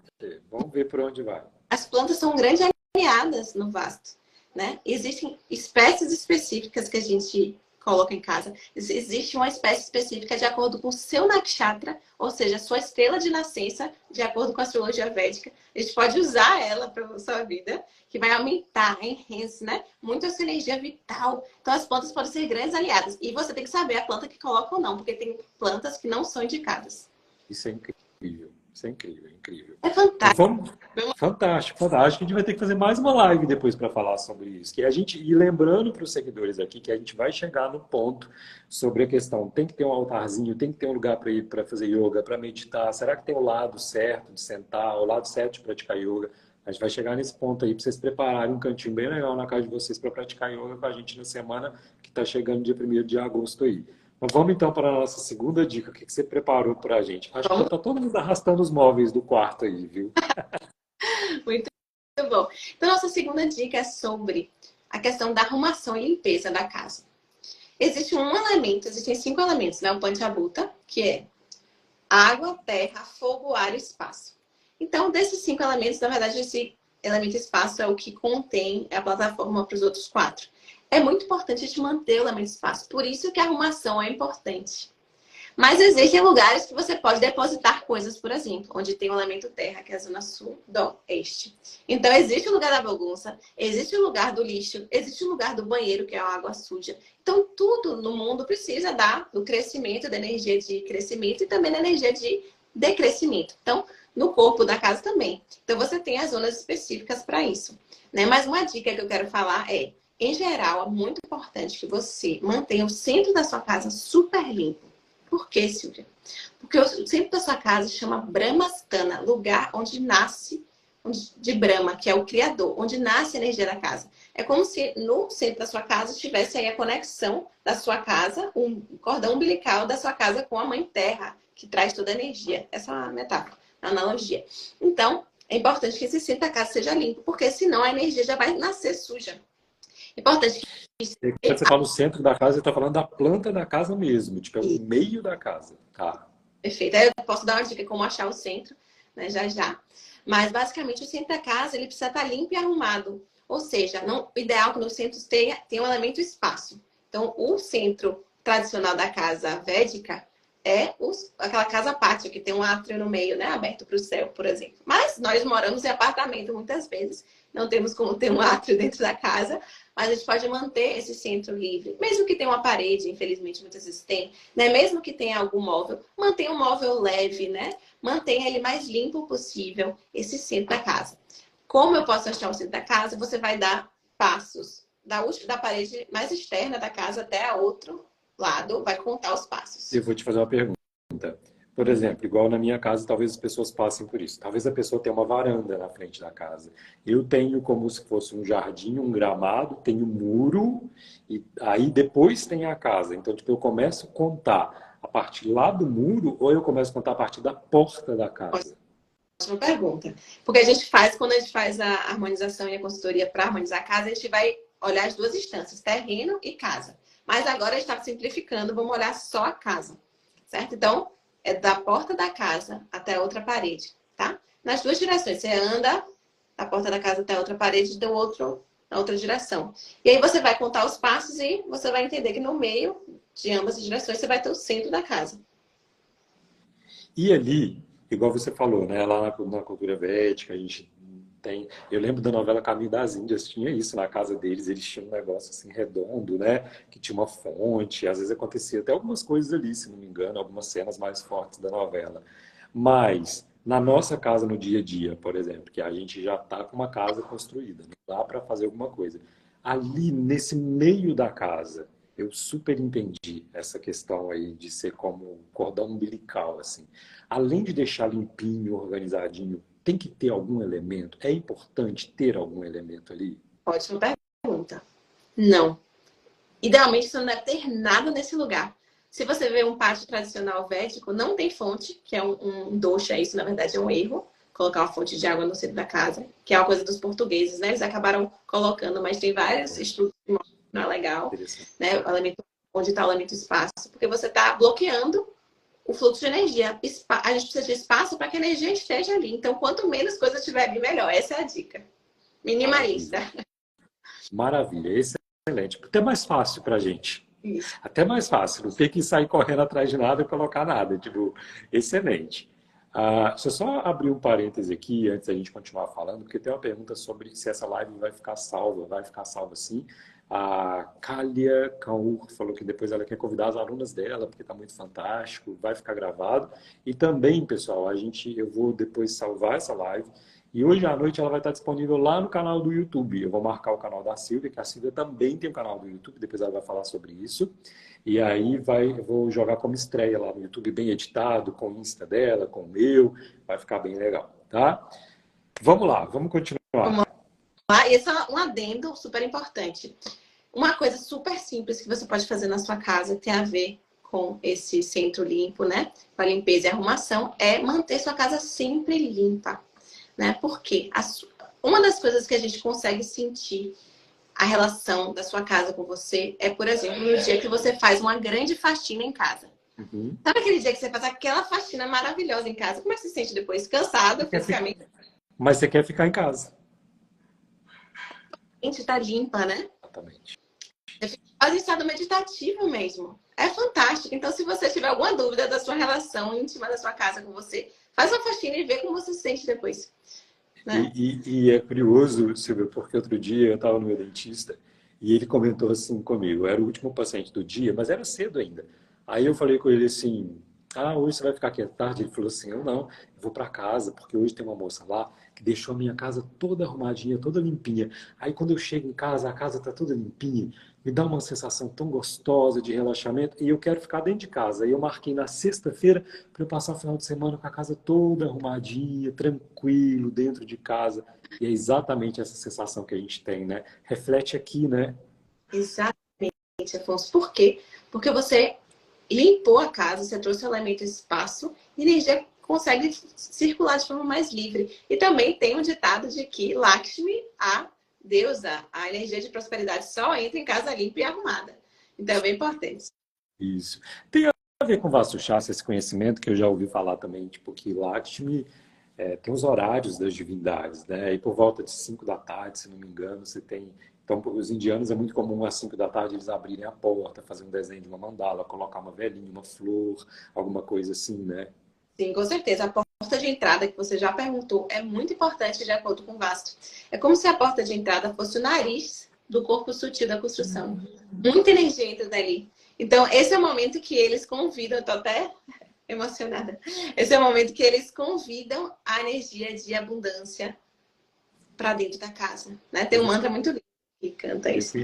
vamos ver por onde vai. As plantas são grandes aliadas no vasto, né? Existem espécies específicas que a gente coloca em casa. Existe uma espécie específica de acordo com o seu nakshatra, ou seja, a sua estrela de nascença, de acordo com a astrologia védica. A gente pode usar ela para a sua vida, que vai aumentar, enhance, né? Muito essa energia vital. Então, as plantas podem ser grandes aliadas. E você tem que saber a planta que coloca ou não, porque tem plantas que não são indicadas. Isso é incrível. Isso é incrível, incrível. É fantástico. Fantástico, fantástico. A gente vai ter que fazer mais uma live depois para falar sobre isso. E lembrando para os seguidores aqui que a gente vai chegar no ponto sobre a questão, tem que ter um altarzinho, tem que ter um lugar para ir para fazer yoga, para meditar. Será que tem o lado certo de sentar, o lado certo de praticar yoga? A gente vai chegar nesse ponto aí para vocês prepararem um cantinho bem legal na casa de vocês para praticar yoga com a gente na semana que está chegando dia 1º de agosto aí. Mas vamos então para a nossa segunda dica. O que você preparou para a gente? Acho que já está todo mundo arrastando os móveis do quarto aí, viu? Muito bom. Então, nossa segunda dica é sobre a questão da arrumação e limpeza da casa. Existe um elemento, existem 5 elementos, né? O Panchabhuta, que é água, terra, fogo, ar e espaço. Então, desses 5 elementos, na verdade, esse elemento espaço é o que contém a plataforma para os outros 4. É muito importante a gente manter o elemento espaço, por isso que a arrumação é importante. Mas existem lugares que você pode depositar coisas, por exemplo, onde tem o elemento terra, que é a zona sul do este. Então, existe o lugar da bagunça, existe o lugar do lixo, existe o lugar do banheiro, que é a água suja. Então, tudo no mundo precisa do crescimento, da energia de crescimento e também da energia de decrescimento. Então, no corpo da casa também. Então, você tem as zonas específicas para isso, né? Mas uma dica que eu quero falar é, em geral, é muito importante que você mantenha o centro da sua casa super limpo. Por quê, Silvia? Porque o centro da sua casa chama Brahmasthana, lugar onde nasce, de Brahma, que é o criador, onde nasce a energia da casa. É como se no centro da sua casa tivesse aí a conexão da sua casa, um cordão umbilical da sua casa com a Mãe Terra, que traz toda a energia. Essa é uma metáfora, uma analogia. Então, é importante que esse centro da casa seja limpo, porque senão a energia já vai nascer suja. É importante que Quando você fala no centro da casa, você está falando da planta da casa mesmo, tipo, é o meio da casa. Tá. Perfeito. Aí eu posso dar uma dica como achar o centro, né, já já. Mas, basicamente, o centro da casa, ele precisa estar limpo e arrumado. Ou seja, o ideal é que no centro tenha um elemento espaço. Então, o centro tradicional da casa védica é aquela casa pátria, que tem um átrio no meio, né, aberto para o céu, por exemplo. Mas nós moramos em apartamento muitas vezes, não temos como ter um átrio dentro da casa, mas a gente pode manter esse centro livre. Mesmo que tenha uma parede, infelizmente muitas vezes tem, né? Mesmo que tenha algum móvel, mantenha um móvel leve, né? Mantenha ele mais limpo possível, esse centro da casa. Como eu posso achar o centro da casa? Você vai dar passos da parede mais externa da casa até a outro lado, vai contar os passos. Eu vou te fazer uma pergunta. Por exemplo, igual na minha casa, talvez as pessoas passem por isso. Talvez a pessoa tenha uma varanda na frente da casa. Eu tenho como se fosse um jardim, um gramado, tenho muro, e aí depois tem a casa. Então, tipo, eu começo a contar a partir lá do muro ou eu começo a contar a partir da porta da casa? Ótima pergunta. Porque a gente faz, quando a gente faz a harmonização e a consultoria para harmonizar a casa, a gente vai olhar as duas instâncias, terreno e casa. Mas agora a gente está simplificando, vamos olhar só a casa, certo? Então, é da porta da casa até a outra parede, tá? Nas duas direções. Você anda da porta da casa até a outra parede na outra direção. E aí você vai contar os passos e você vai entender que no meio de ambas as direções você vai ter o centro da casa. E ali, igual você falou, né? Lá na cultura védica, a gente tem. Eu lembro da novela Caminho das Índias, tinha isso na casa deles, eles tinham um negócio assim redondo, né? Que tinha uma fonte, às vezes acontecia até algumas coisas ali, se não me engano, algumas cenas mais fortes da novela. Mas na nossa casa no dia a dia, por exemplo, que a gente já está com uma casa construída, não dá para fazer alguma coisa. Ali nesse meio da casa, eu super entendi essa questão aí de ser como cordão umbilical, assim. Além de deixar limpinho, organizadinho, tem que ter algum elemento? É importante ter algum elemento ali? Ótima pergunta. Não. Idealmente, você não deve ter nada nesse lugar. Se você vê um pátio tradicional védico, não tem fonte, que é um dosha, isso na verdade é um erro, colocar uma fonte de água no centro da casa, que é uma coisa dos portugueses, né? Eles acabaram colocando, mas tem vários estudos que mostram que não é legal, né? O elemento, onde está o elemento espaço, porque você está bloqueando o fluxo de energia. A gente precisa de espaço para que a energia esteja ali. Então, quanto menos coisa tiver ali, melhor. Essa é a dica. Minimalista. Maravilha, excelente. Até mais fácil para a gente. Isso. Até mais fácil, não ter que sair correndo atrás de nada e colocar nada. Tipo, excelente. Deixa eu só abrir um parêntese aqui antes da gente continuar falando, porque tem uma pergunta sobre se essa live vai ficar salva. Vai ficar salva sim. A Kalia Kaur falou que depois ela quer convidar as alunas dela, porque está muito fantástico, vai ficar gravado. E também, pessoal, eu vou depois salvar essa live. E hoje à noite ela vai estar disponível lá no canal do YouTube. Eu vou marcar o canal da Silvia, que a Silvia também tem um canal do YouTube, depois ela vai falar sobre isso. E aí eu vou jogar como estreia lá no YouTube, bem editado, com o Insta dela, com o meu. Vai ficar bem legal, tá? Vamos lá, vamos continuar. E esse é um adendo super importante. Uma coisa super simples que você pode fazer na sua casa, que tem a ver com esse centro limpo, né? Com a limpeza e arrumação, é manter sua casa sempre limpa, né? Porque uma das coisas que a gente consegue sentir a relação da sua casa com você é, por exemplo, no dia que você faz uma grande faxina em casa. Uhum. Sabe aquele dia que você faz aquela faxina maravilhosa em casa? Como é que você se sente depois? Cansada fisicamente? Mas você quer ficar em casa. A gente tá limpa, né? Exatamente. Faz um estado meditativo mesmo. É fantástico. Então, se você tiver alguma dúvida da sua relação íntima da sua casa com você, faz uma faxina e vê como você se sente depois. Né? E é curioso, Silvia, porque outro dia eu estava no meu dentista e ele comentou assim comigo, eu era o último paciente do dia, mas era cedo ainda. Aí eu falei com ele assim, hoje você vai ficar aqui à tarde? Ele falou assim, eu não, eu vou para casa, porque hoje tem uma moça lá que deixou a minha casa toda arrumadinha, toda limpinha. Aí quando eu chego em casa, a casa está toda limpinha, me dá uma sensação tão gostosa de relaxamento e eu quero ficar dentro de casa. Aí eu marquei na sexta-feira para eu passar o final de semana com a casa toda arrumadinha, tranquilo, dentro de casa. E é exatamente essa sensação que a gente tem, né? Reflete aqui, né? Exatamente, Afonso. Por quê? Porque você limpou a casa, você trouxe o elemento espaço, e a energia consegue circular de forma mais livre. E também tem um ditado de que Lakshmi, a deusa, a energia de prosperidade só entra em casa limpa e arrumada. Então é bem importante. Isso. Tem a ver com Vastu Shastra, esse conhecimento que eu já ouvi falar também, tipo que Lakshmi tem os horários das divindades, né? E por volta de 5 da tarde, se não me engano, você tem... Então, os indianos é muito comum às 5 da tarde eles abrirem a porta, fazer um desenho de uma mandala, colocar uma velhinha, uma flor, alguma coisa assim, né? Sim, com certeza. A porta de entrada que você já perguntou é muito importante de acordo com o Vasto. É como se a porta de entrada fosse o nariz do corpo sutil da construção. Muita energia entra dali. Então, esse é o momento que eles convidam, eu tô até emocionada. Esse é o momento que eles convidam a energia de abundância para dentro da casa, né? Tem um mantra muito lindo que canta isso.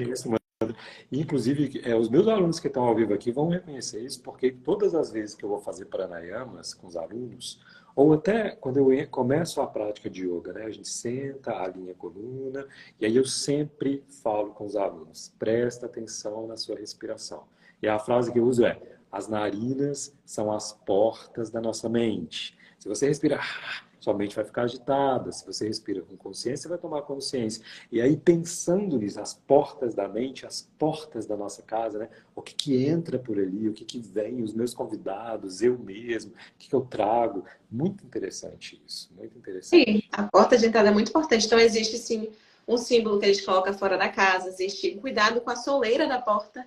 Inclusive, os meus alunos que estão ao vivo aqui vão reconhecer isso, porque todas as vezes que eu vou fazer pranayamas com os alunos, ou até quando eu começo a prática de yoga, né? A gente senta, alinha a coluna, e aí eu sempre falo com os alunos, presta atenção na sua respiração. E a frase que eu uso é, as narinas são as portas da nossa mente. Se você respirar, sua mente vai ficar agitada. Se você respira com consciência, você vai tomar consciência. E aí, pensando nisso, as portas da mente, as portas da nossa casa, né? O que que entra por ali, o que que vem, os meus convidados, eu mesmo, o que que eu trago. Muito interessante isso, muito Sim, interessante. a porta de entrada é muito importante. Então, existe, sim, um símbolo que a gente coloca fora da casa. Existe cuidado com a soleira da porta.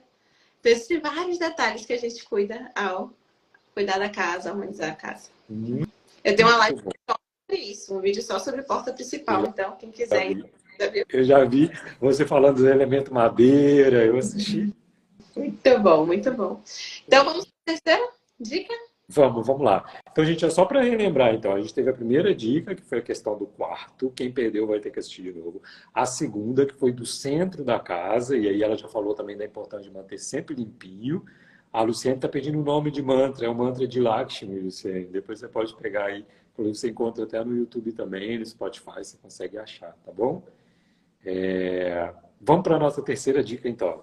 Então, existem vários detalhes que a gente cuida ao cuidar da casa, harmonizar a casa. Muito Eu tenho uma live bom. só sobre isso, um vídeo só sobre porta Eu principal. Então, quem já quiser, vi, já viu? eu já vi você falando do elemento madeira, eu assisti. Muito bom, muito bom. Então, vamos para a terceira dica? Vamos lá. Então, gente, é só para relembrar, então, a gente teve a primeira dica, que foi a questão do quarto, quem perdeu vai ter que assistir de novo. A segunda, que foi do centro da casa, e aí ela já falou também da importância de manter sempre limpinho. A Luciane está pedindo o nome de mantra, é o mantra de Lakshmi, Luciane. Depois você pode pegar aí, você encontra até no YouTube também, no Spotify, você consegue achar, tá bom? Vamos para a nossa terceira dica, então.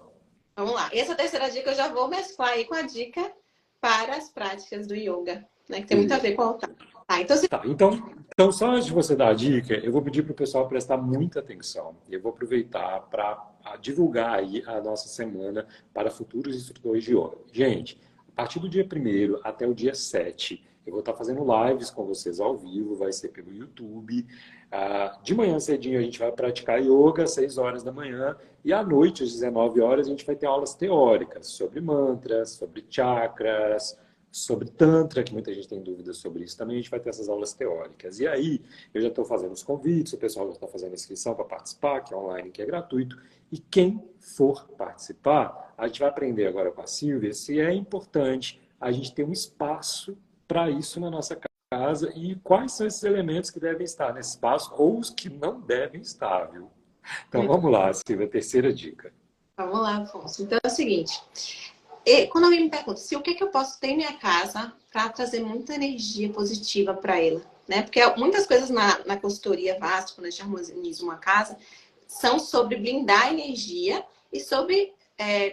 Vamos lá. E essa terceira dica eu já vou mesclar aí com a dica para as práticas do yoga, né? Que tem muito a ver com o altar. Tá, então, Tá, então, só antes de você dar a dica, eu vou pedir para o pessoal prestar muita atenção. Eu vou aproveitar para divulgar aí a nossa semana para futuros instrutores de yoga. Gente, a partir do dia 1º até o dia 7, eu vou estar fazendo lives com vocês ao vivo, vai ser pelo YouTube. De manhã cedinho a gente vai praticar yoga às 6 horas da manhã e à noite, às 19 horas, a gente vai ter aulas teóricas sobre mantras, sobre chakras, sobre Tantra, que muita gente tem dúvidas sobre isso também, a gente vai ter essas aulas teóricas. E aí, eu já estou fazendo os convites, o pessoal já está fazendo a inscrição para participar, que é online, que é gratuito. E quem for participar, a gente vai aprender agora com a Silvia se é importante a gente ter um espaço para isso na nossa casa e quais são esses elementos que devem estar nesse espaço ou os que não devem estar, viu? Então vamos lá, Silvia, terceira dica. vamos lá, Afonso. Então é o seguinte. E quando alguém me pergunta se o que, que eu posso ter em minha casa para trazer muita energia positiva para ela, né? Porque muitas coisas na consultoria vasta, quando a gente harmoniza uma casa, são sobre blindar a energia e sobre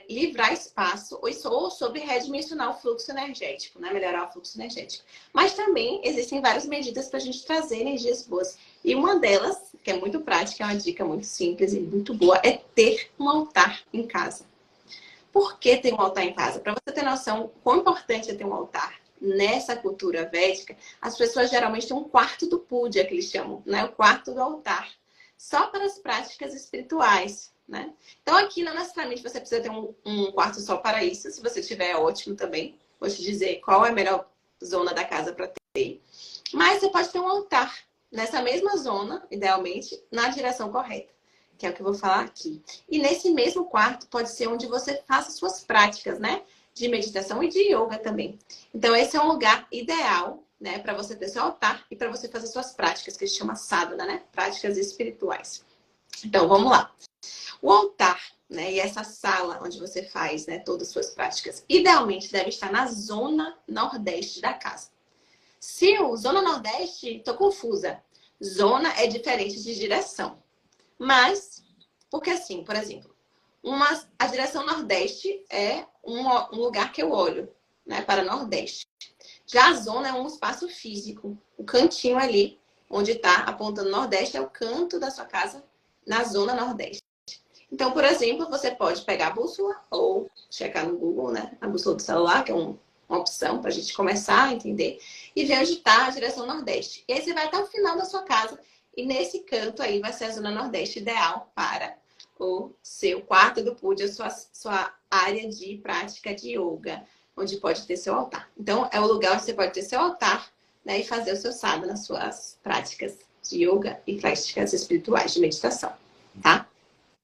livrar espaço ou sobre redimensionar o fluxo energético, né? Melhorar o fluxo energético. Mas também existem várias medidas para a gente trazer energias boas. E uma delas, que é muito prática, é uma dica muito simples e muito boa, é ter um altar em casa. Por que ter um altar em casa? Para você ter noção quão importante é ter um altar. Nessa cultura védica, as pessoas geralmente têm um quarto do puja, que eles chamam, né? O quarto do altar. Só para as práticas espirituais, né? Então aqui não necessariamente você precisa ter um quarto só para isso. Se você tiver, é ótimo também. Vou te dizer qual é a melhor zona da casa para ter. Mas você pode ter um altar nessa mesma zona, idealmente, na direção correta, que é o que eu vou falar aqui. E nesse mesmo quarto pode ser onde você faça suas práticas, né? De meditação e de yoga também. Então esse é um lugar ideal, né? Para você ter seu altar e para você fazer suas práticas, que se chama sadhana, né? Práticas espirituais. Então vamos lá. O altar, né? E essa sala onde você faz, né? Todas as suas práticas, idealmente deve estar na zona nordeste da casa. Se o zona nordeste, tô confusa. Zona é diferente de direção. Mas, porque assim, por exemplo, a direção nordeste é um lugar que eu olho, né, para nordeste. Já a zona é um espaço físico. O cantinho ali, onde está apontando nordeste, é o canto da sua casa na zona nordeste. Então, por exemplo, você pode pegar a bússola ou checar no Google, né, a bússola do celular, que é uma opção para a gente começar a entender, e ver onde está a direção nordeste. E aí você vai até o final da sua casa e nesse canto aí vai ser a zona nordeste ideal para o seu quarto do puja, sua área de prática de yoga, onde pode ter seu altar. Então, é o lugar onde você pode ter seu altar, né, e fazer o seu sadhana nas suas práticas de yoga e práticas espirituais de meditação, tá?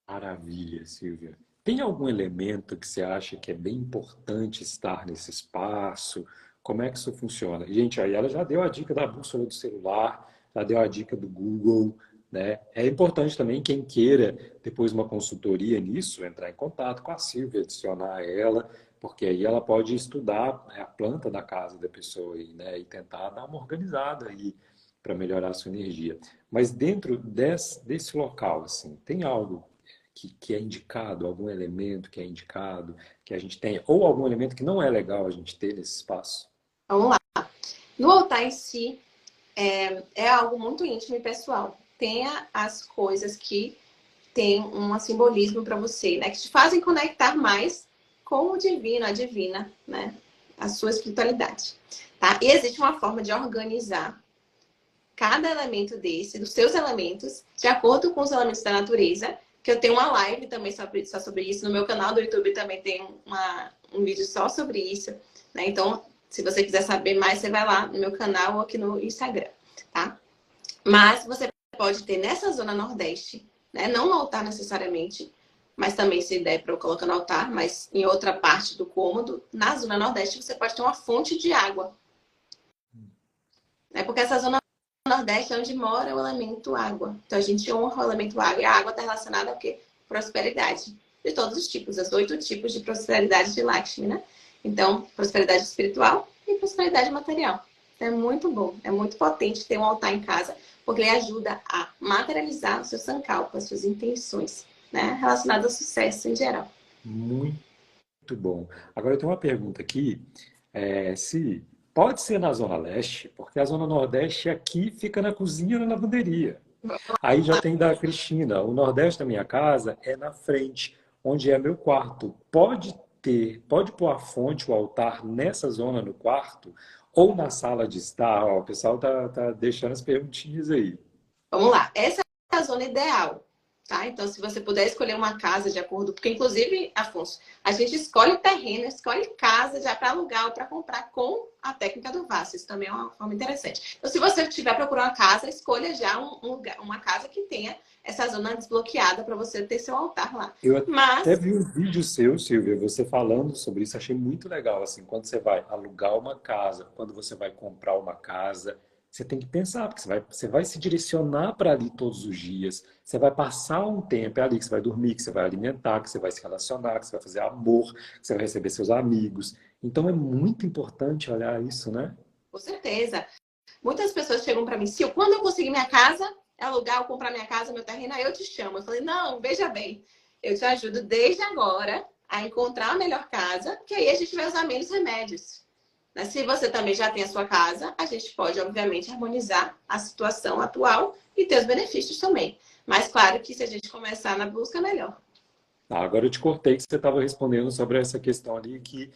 Maravilha, Silvia. Tem algum elemento que você acha que é bem importante estar nesse espaço? Como é que isso funciona? Gente, aí ela já deu a dica da bússola do celular, já deu a dica do Google, né? É importante também quem queira depois uma consultoria nisso, entrar em contato com a Silvia, adicionar ela, porque aí ela pode estudar a planta da casa da pessoa aí, né? E tentar dar uma organizada aí para melhorar a sua energia. Mas dentro desse local, assim, tem algo que é indicado, algum elemento que é indicado, que a gente tenha, ou algum elemento que não é legal a gente ter nesse espaço? Vamos lá. No altar em si, é algo muito íntimo e pessoal. Tenha as coisas que têm um simbolismo para você, né? Que te fazem conectar mais com o divino, a divina, né? A sua espiritualidade, tá? E existe uma forma de organizar cada elemento dos seus elementos, de acordo com os elementos da natureza, que eu tenho uma live também só sobre isso. No meu canal do YouTube também tem um vídeo só sobre isso, né? Então, se você quiser saber mais, você vai lá no meu canal ou aqui no Instagram, tá? Mas você pode ter nessa zona nordeste, né? Não no altar necessariamente, mas também se der para eu colocar no altar, mas em outra parte do cômodo, na zona nordeste você pode ter uma fonte de água. Né? Porque essa zona nordeste é onde mora o elemento água. Então a gente honra o elemento água e a água está relacionada ao quê? Prosperidade. De todos os tipos, os 8 tipos de prosperidade de Lakshmi, né? Então, prosperidade espiritual e prosperidade material. É muito bom, é muito potente ter um altar em casa, porque ele ajuda a materializar o seu sankalpa, as suas intenções, né? Relacionadas ao sucesso em geral. Muito bom. Agora eu tenho uma pergunta aqui, se pode ser na Zona Leste, porque a Zona Nordeste aqui fica na cozinha e na lavanderia. Aí já tem da Cristina, o Nordeste da minha casa é na frente, onde é meu quarto. Pode pôr a fonte, o altar nessa zona no quarto ou na sala de estar? Ó, o pessoal tá deixando as perguntinhas aí. Vamos lá, essa é a zona ideal, tá? Então, se você puder escolher uma casa de acordo, porque inclusive, Afonso, a gente escolhe terreno, escolhe casa já para alugar ou para comprar com a técnica do Vassa. Isso também é uma forma interessante. Então, se você estiver procurando uma casa, escolha já uma casa que tenha essa zona desbloqueada para você ter seu altar lá. Eu até Mas vi um vídeo seu, Silvia, você falando sobre isso, achei muito legal, assim, quando você vai alugar uma casa, quando você vai comprar uma casa, você tem que pensar, porque você vai se direcionar para ali todos os dias, você vai passar um tempo, é ali que você vai dormir, que você vai alimentar, que você vai se relacionar, que você vai fazer amor, que você vai receber seus amigos. Então é muito importante olhar isso, né? com certeza. Muitas pessoas chegam para mim, Sil, quando eu conseguir minha casa, alugar ou comprar minha casa, meu terreno, aí eu te chamo. Eu falei, não, veja bem, eu te ajudo desde agora a encontrar a melhor casa, que aí a gente vai usar menos remédios. Né? Se você também já tem a sua casa, a gente pode, obviamente, harmonizar a situação atual e ter os benefícios também. Mas claro que se a gente começar na busca, é melhor. Tá, agora eu te cortei que você estava respondendo sobre essa questão ali que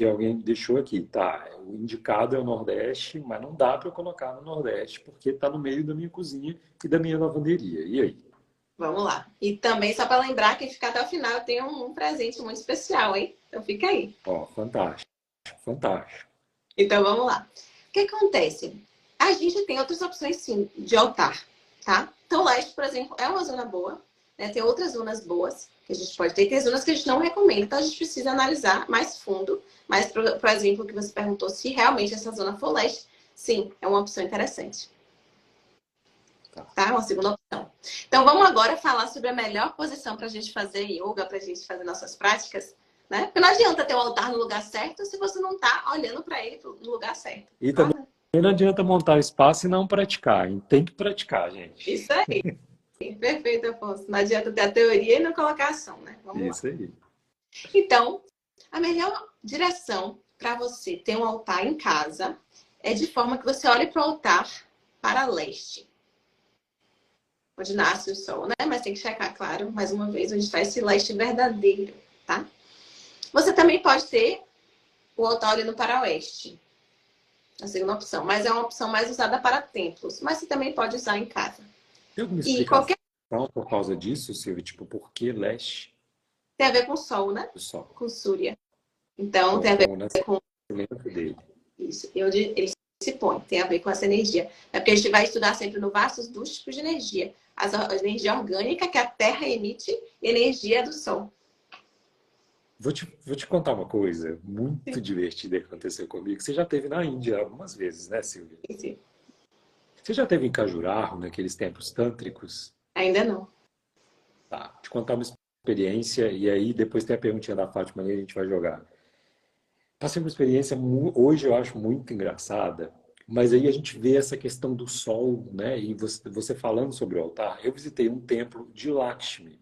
alguém deixou aqui. Tá, o indicado é o Nordeste, mas não dá para eu colocar no Nordeste porque está no meio da minha cozinha e da minha lavanderia. E aí? Vamos lá. E também, só para lembrar, quem ficar até o final, eu tenho um presente muito especial, hein? Então fica aí. Ó, fantástico, fantástico. Então vamos lá. O que acontece? A gente tem outras opções, sim, de altar, tá? Então, o leste, por exemplo, é uma zona boa, né? Tem outras zonas boas que a gente pode ter. Tem zonas que a gente não recomenda, então a gente precisa analisar mais fundo. Mas, por exemplo, que você perguntou se realmente essa zona for leste, sim, é uma opção interessante. Tá? Uma segunda opção. Então, vamos agora falar sobre a melhor posição para a gente fazer yoga, para a gente fazer nossas práticas, né? Porque não adianta ter o altar no lugar certo se você não está olhando para ele no lugar certo. E também não adianta montar espaço e não praticar, hein? Tem que praticar, gente. Isso aí. Perfeito, Afonso. Não adianta ter a teoria e não colocar a ação, né? Vamos Isso lá. aí. Então, a melhor direção para você ter um altar em casa é de forma que você olhe para o altar para leste. Onde nasce o sol, né? Mas tem que checar, claro, mais uma vez, onde está esse leste verdadeiro, tá? Você também pode ter o altar olhando para oeste. A segunda opção. Mas é uma opção mais usada para templos. Mas você também pode usar em casa. Tem alguma E explicação qualquer por causa disso, Silvio? Tipo, por que leste tem a ver com o sol, né? do sol? Com Súria. Então, tem a ver Com o com nascimento dele. isso. E onde ele se põe. Tem a ver com essa energia. É porque a gente vai estudar sempre no vastos dos tipos de energia. A energia orgânica que a Terra emite e a energia do Sol. Vou te contar uma coisa muito divertida que aconteceu comigo. Você já esteve na Índia algumas vezes, né, Silvia? Sim. Você já esteve em Cajurarro, naqueles templos tântricos? Ainda não. Tá, vou te contar uma experiência e aí depois tem a perguntinha da Fátima e a gente vai jogar. Passei uma experiência, hoje eu acho muito engraçada, mas aí a gente vê essa questão do sol, né? E você falando sobre o altar, eu visitei um templo de Lakshmi.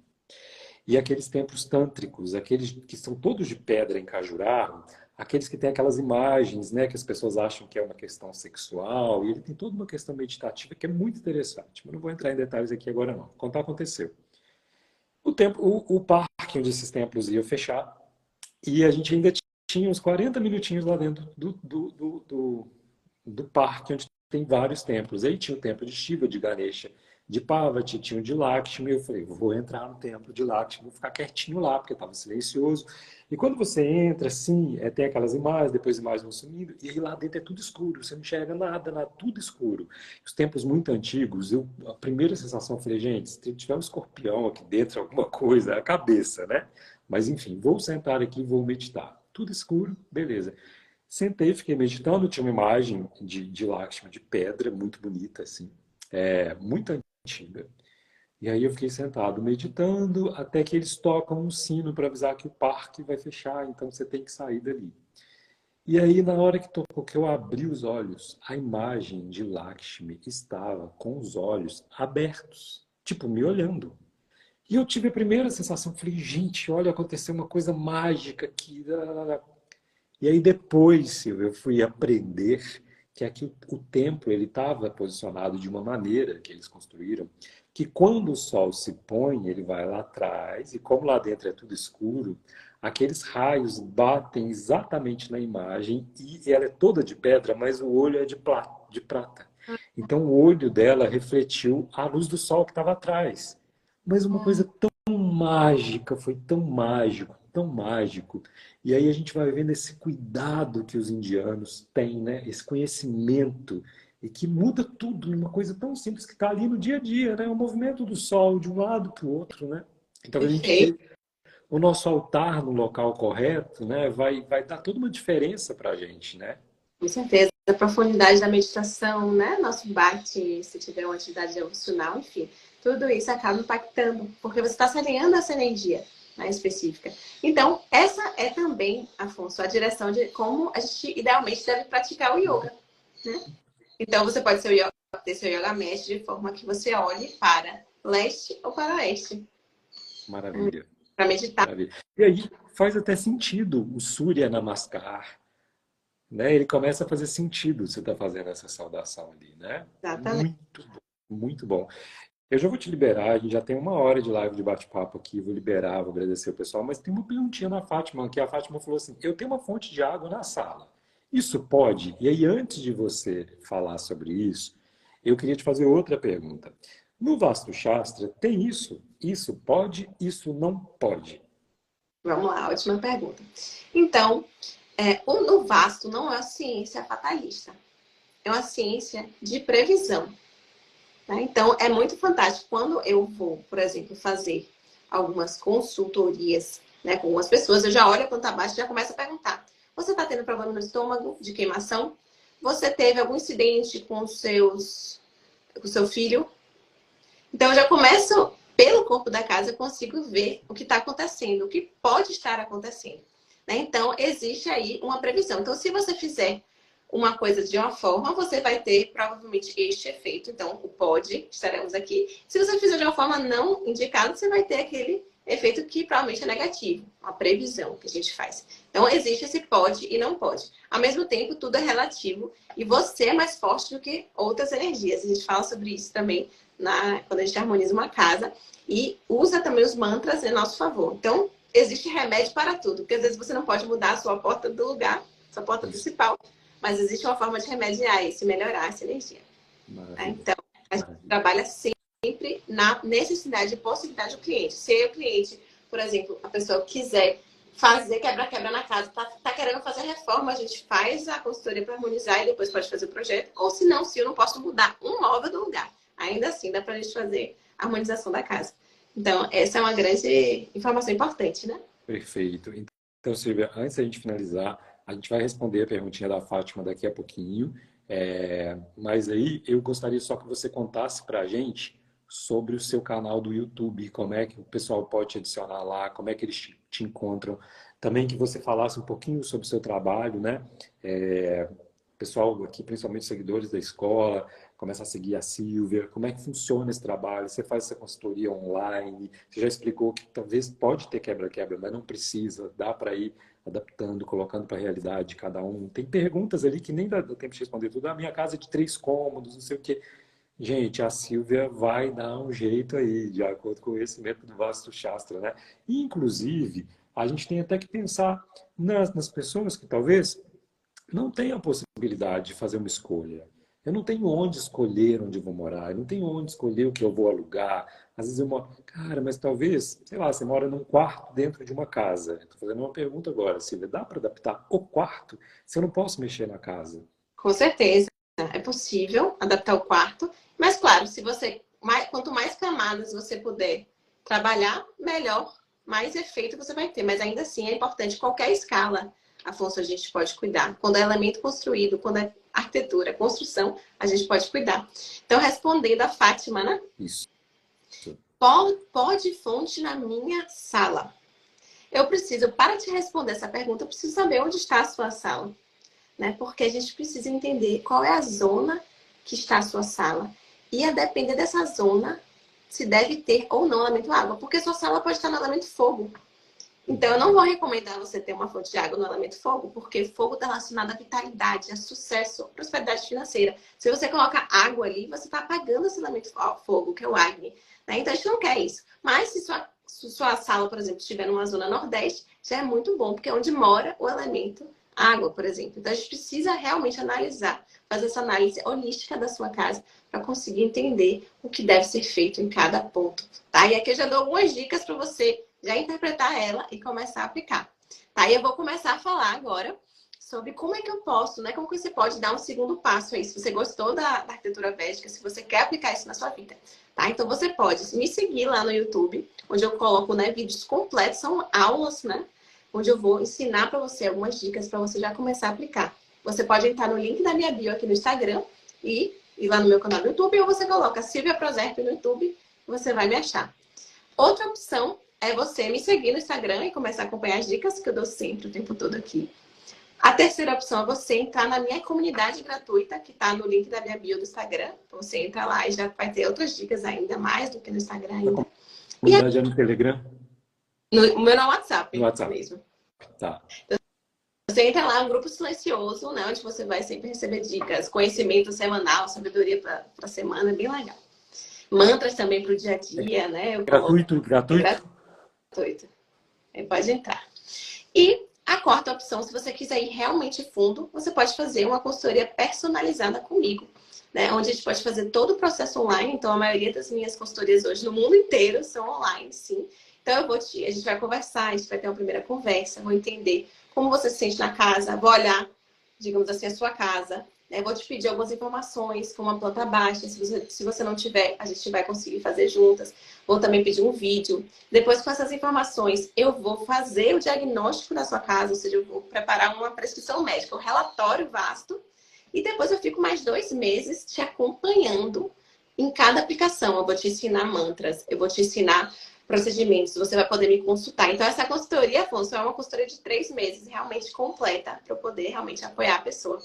E aqueles templos tântricos, aqueles que são todos de pedra em Cajurarro, aqueles que têm aquelas imagens, né, que as pessoas acham que é uma questão sexual, e ele tem toda uma questão meditativa que é muito interessante. Mas não vou entrar em detalhes aqui agora não. Contar aconteceu. O parque onde esses templos iam fechar, e a gente ainda tinha uns 40 minutinhos lá dentro do parque, onde tem vários templos. Aí tinha o templo de Shiva, de Ganesha, de Parvati, tinha o de Lakshmi. Eu falei, vou entrar no templo de Lakshmi, vou ficar quietinho lá, porque estava silencioso. E quando você entra, assim, tem aquelas imagens, depois as imagens vão sumindo, e aí lá dentro é tudo escuro, você não enxerga nada, nada, tudo escuro. Os templos muito antigos, a primeira sensação, eu falei, gente, se tiver um escorpião aqui dentro, alguma coisa, é a cabeça, né? Mas enfim, vou sentar aqui e vou meditar. Tudo escuro, beleza. Sentei, fiquei meditando, tinha uma imagem de Lakshmi, de pedra, muito bonita, assim, muito antiga. E aí eu fiquei sentado meditando, até que eles tocam um sino para avisar que o parque vai fechar, então você tem que sair dali. E aí, na hora que tocou, que eu abri os olhos, a imagem de Lakshmi estava com os olhos abertos, tipo, me olhando. E eu tive a primeira sensação, falei, gente, olha, aconteceu uma coisa mágica aqui. E aí depois, Silvio, eu fui aprender que aqui o templo ele estava posicionado de uma maneira que eles construíram, que quando o sol se põe, ele vai lá atrás, e como lá dentro é tudo escuro, aqueles raios batem exatamente na imagem, e ela é toda de pedra, mas o olho é de prata. Então o olho dela refletiu a luz do sol que estava atrás. Mas uma coisa tão mágica, foi tão mágico, tão mágico. E aí a gente vai vendo esse cuidado que os indianos têm, né? Esse conhecimento, e que muda tudo numa coisa tão simples que está ali no dia a dia, né? O movimento do sol de um lado para o outro, né? Então a gente Perfeito. ter o nosso altar no local correto, né? Vai dar toda uma diferença para a gente, né? Com certeza. A profundidade da meditação, né? Nosso bate, se tiver uma atividade devocional, enfim. Tudo isso acaba impactando, porque você está se alinhando a essa energia, né, específica. Então, essa é também, Afonso, a direção de como a gente idealmente deve praticar o yoga, né? Então, você pode ter seu yoga mat de forma que você olhe para leste ou para oeste, Maravilha. para meditar. Maravilha. E aí, faz até sentido o Surya Namaskar, né? Ele começa a fazer sentido você estar fazendo essa saudação ali, né? Exatamente. Muito bom, muito bom. Eu já vou te liberar, a gente já tem 1 hora de live de bate-papo aqui, vou liberar, vou agradecer o pessoal, mas tem uma perguntinha na Fátima, que a Fátima falou assim, eu tenho uma fonte de água na sala, isso pode? E aí, antes de você falar sobre isso, eu queria te fazer outra pergunta. No Vastu Shastra, tem isso? Isso pode? Isso não pode? Vamos lá, última pergunta. Então, o vasto não é uma ciência fatalista, é uma ciência de previsão. Né? Então, é muito fantástico quando eu vou, por exemplo, fazer algumas consultorias, né, com algumas pessoas, eu já olho a planta baixa e já começo a perguntar. Você está tendo problema no estômago, de queimação? Você teve algum incidente com com o seu filho? Então, eu já começo, pelo corpo da casa, eu consigo ver o que está acontecendo, o que pode estar acontecendo. Né? Então, existe aí uma previsão. Então, se você fizer uma coisa de uma forma, você vai ter provavelmente este efeito. Então, o pode, estaremos aqui. Se você fizer de uma forma não indicada, você vai ter aquele efeito que provavelmente é negativo, uma previsão que a gente faz. Então, existe esse pode e não pode. Ao mesmo tempo, tudo é relativo e você é mais forte do que outras energias. A gente fala sobre isso também quando a gente harmoniza uma casa e usa também os mantras em nosso favor. Então, existe remédio para tudo, porque às vezes você não pode mudar a sua porta do lugar, sua porta Isso, principal, mas existe uma forma de remediar isso, melhorar essa energia. Tá? maravilha, Então, a gente maravilha. trabalha sempre na necessidade e possibilidade do cliente. Se o cliente, por exemplo, a pessoa quiser fazer quebra-quebra na casa, tá querendo fazer reforma, a gente faz a consultoria para harmonizar e depois pode fazer o projeto. Ou se não, se eu não posso mudar um móvel do lugar, ainda assim dá para a gente fazer a harmonização da casa. Então, essa é uma grande informação importante, né? Perfeito. Então, Silvia, antes da gente finalizar, a gente vai responder a perguntinha da Fátima daqui a pouquinho. Mas aí eu gostaria só que você contasse para a gente sobre o seu canal do YouTube, como é que o pessoal pode te adicionar lá, como é que eles te encontram. Também que você falasse um pouquinho sobre o seu trabalho, né? Pessoal aqui, principalmente seguidores da escola, começa a seguir a Silvia, como é que funciona esse trabalho? Você faz essa consultoria online? Você já explicou que talvez pode ter quebra-quebra, mas não precisa, dá para ir adaptando, colocando para a realidade de cada um. Tem perguntas ali que nem dá tempo de responder tudo. A minha casa é de 3 cômodos, não sei o quê. Gente, a Silvia vai dar um jeito aí, de acordo com o conhecimento do Vastu Shastra, né? E, inclusive, a gente tem até que pensar nas pessoas que talvez não tenho a possibilidade de fazer uma escolha. Eu não tenho onde escolher onde eu vou morar, eu não tenho onde escolher o que eu vou alugar. Às vezes eu moro, cara, mas talvez, sei lá, você mora num quarto dentro de uma casa. Estou fazendo uma pergunta agora, Silvia, dá para adaptar o quarto se eu não posso mexer na casa? Com certeza. É possível adaptar o quarto, mas claro, se você quanto mais camadas você puder trabalhar, melhor, mais efeito você vai ter. Mas ainda assim é importante qualquer escala, Afonso, a gente pode cuidar. Quando é elemento construído, quando é arquitetura, construção, a gente pode cuidar. Então, respondendo a Fátima, né? Isso. Pode fonte na minha sala. Eu preciso, para te responder essa pergunta, eu preciso saber onde está a sua sala. Né? Porque a gente precisa entender qual é a zona que está a sua sala. E a depender dessa zona, se deve ter ou não elemento água. Porque sua sala pode estar no elemento fogo. Então, eu não vou recomendar você ter uma fonte de água no elemento fogo, porque fogo está relacionado à vitalidade, a sucesso, prosperidade financeira. Se você coloca água ali, você está apagando esse elemento fogo, que é o Agni. Né? Então, a gente não quer isso. Mas se sua sala, por exemplo, estiver numa zona nordeste, já é muito bom, porque é onde mora o elemento água, por exemplo. Então, a gente precisa realmente analisar, fazer essa análise holística da sua casa para conseguir entender o que deve ser feito em cada ponto. Tá? E aqui eu já dou algumas dicas para você já interpretar ela e começar a aplicar. Tá? E eu vou começar a falar agora sobre como é que eu posso, né? Como que você pode dar um segundo passo aí, se você gostou da arquitetura védica, se você quer aplicar isso na sua vida. Tá? Então você pode me seguir lá no YouTube, onde eu coloco, né, vídeos completos, são aulas, né? Onde eu vou ensinar para você algumas dicas para você já começar a aplicar. Você pode entrar no link da minha bio aqui no Instagram e ir lá no meu canal do YouTube, ou você coloca Silvia Prozerp no YouTube e você vai me achar. Outra opção é você me seguir no Instagram e começar a acompanhar as dicas que eu dou sempre, o tempo todo aqui. A terceira opção é você entrar na minha comunidade gratuita, que está no link da minha bio do Instagram. Então, você entra lá e já vai ter outras dicas ainda mais do que no Instagram ainda. A comunidade é no Telegram? O meu no WhatsApp, No WhatsApp. mesmo. Tá. Você entra lá, é um grupo silencioso, né? Onde você vai sempre receber dicas, conhecimento semanal, sabedoria para a semana, é bem legal. Mantras também para o dia a dia, né? Eu coloco. Gratuito, gratuito? Gratuito. Aí pode entrar. E a quarta opção, se você quiser ir realmente fundo, você pode fazer uma consultoria personalizada comigo, né? Onde a gente pode fazer todo o processo online. Então, a maioria das minhas consultorias hoje no mundo inteiro são online, sim. Então, a gente vai conversar, a gente vai ter uma primeira conversa, vou entender como você se sente na casa, vou olhar, digamos assim, a sua casa, né? Vou te pedir algumas informações, como a planta baixa, se você não tiver, a gente vai conseguir fazer juntas. Vou também pedir um vídeo. Depois, com essas informações, eu vou fazer o diagnóstico da sua casa, ou seja, eu vou preparar uma prescrição médica, um relatório vasto, e depois eu fico mais 2 meses te acompanhando em cada aplicação. Eu vou te ensinar mantras, eu vou te ensinar procedimentos, você vai poder me consultar. Então, essa consultoria, Afonso, é uma consultoria de 3 meses, realmente completa, para eu poder realmente apoiar a pessoa.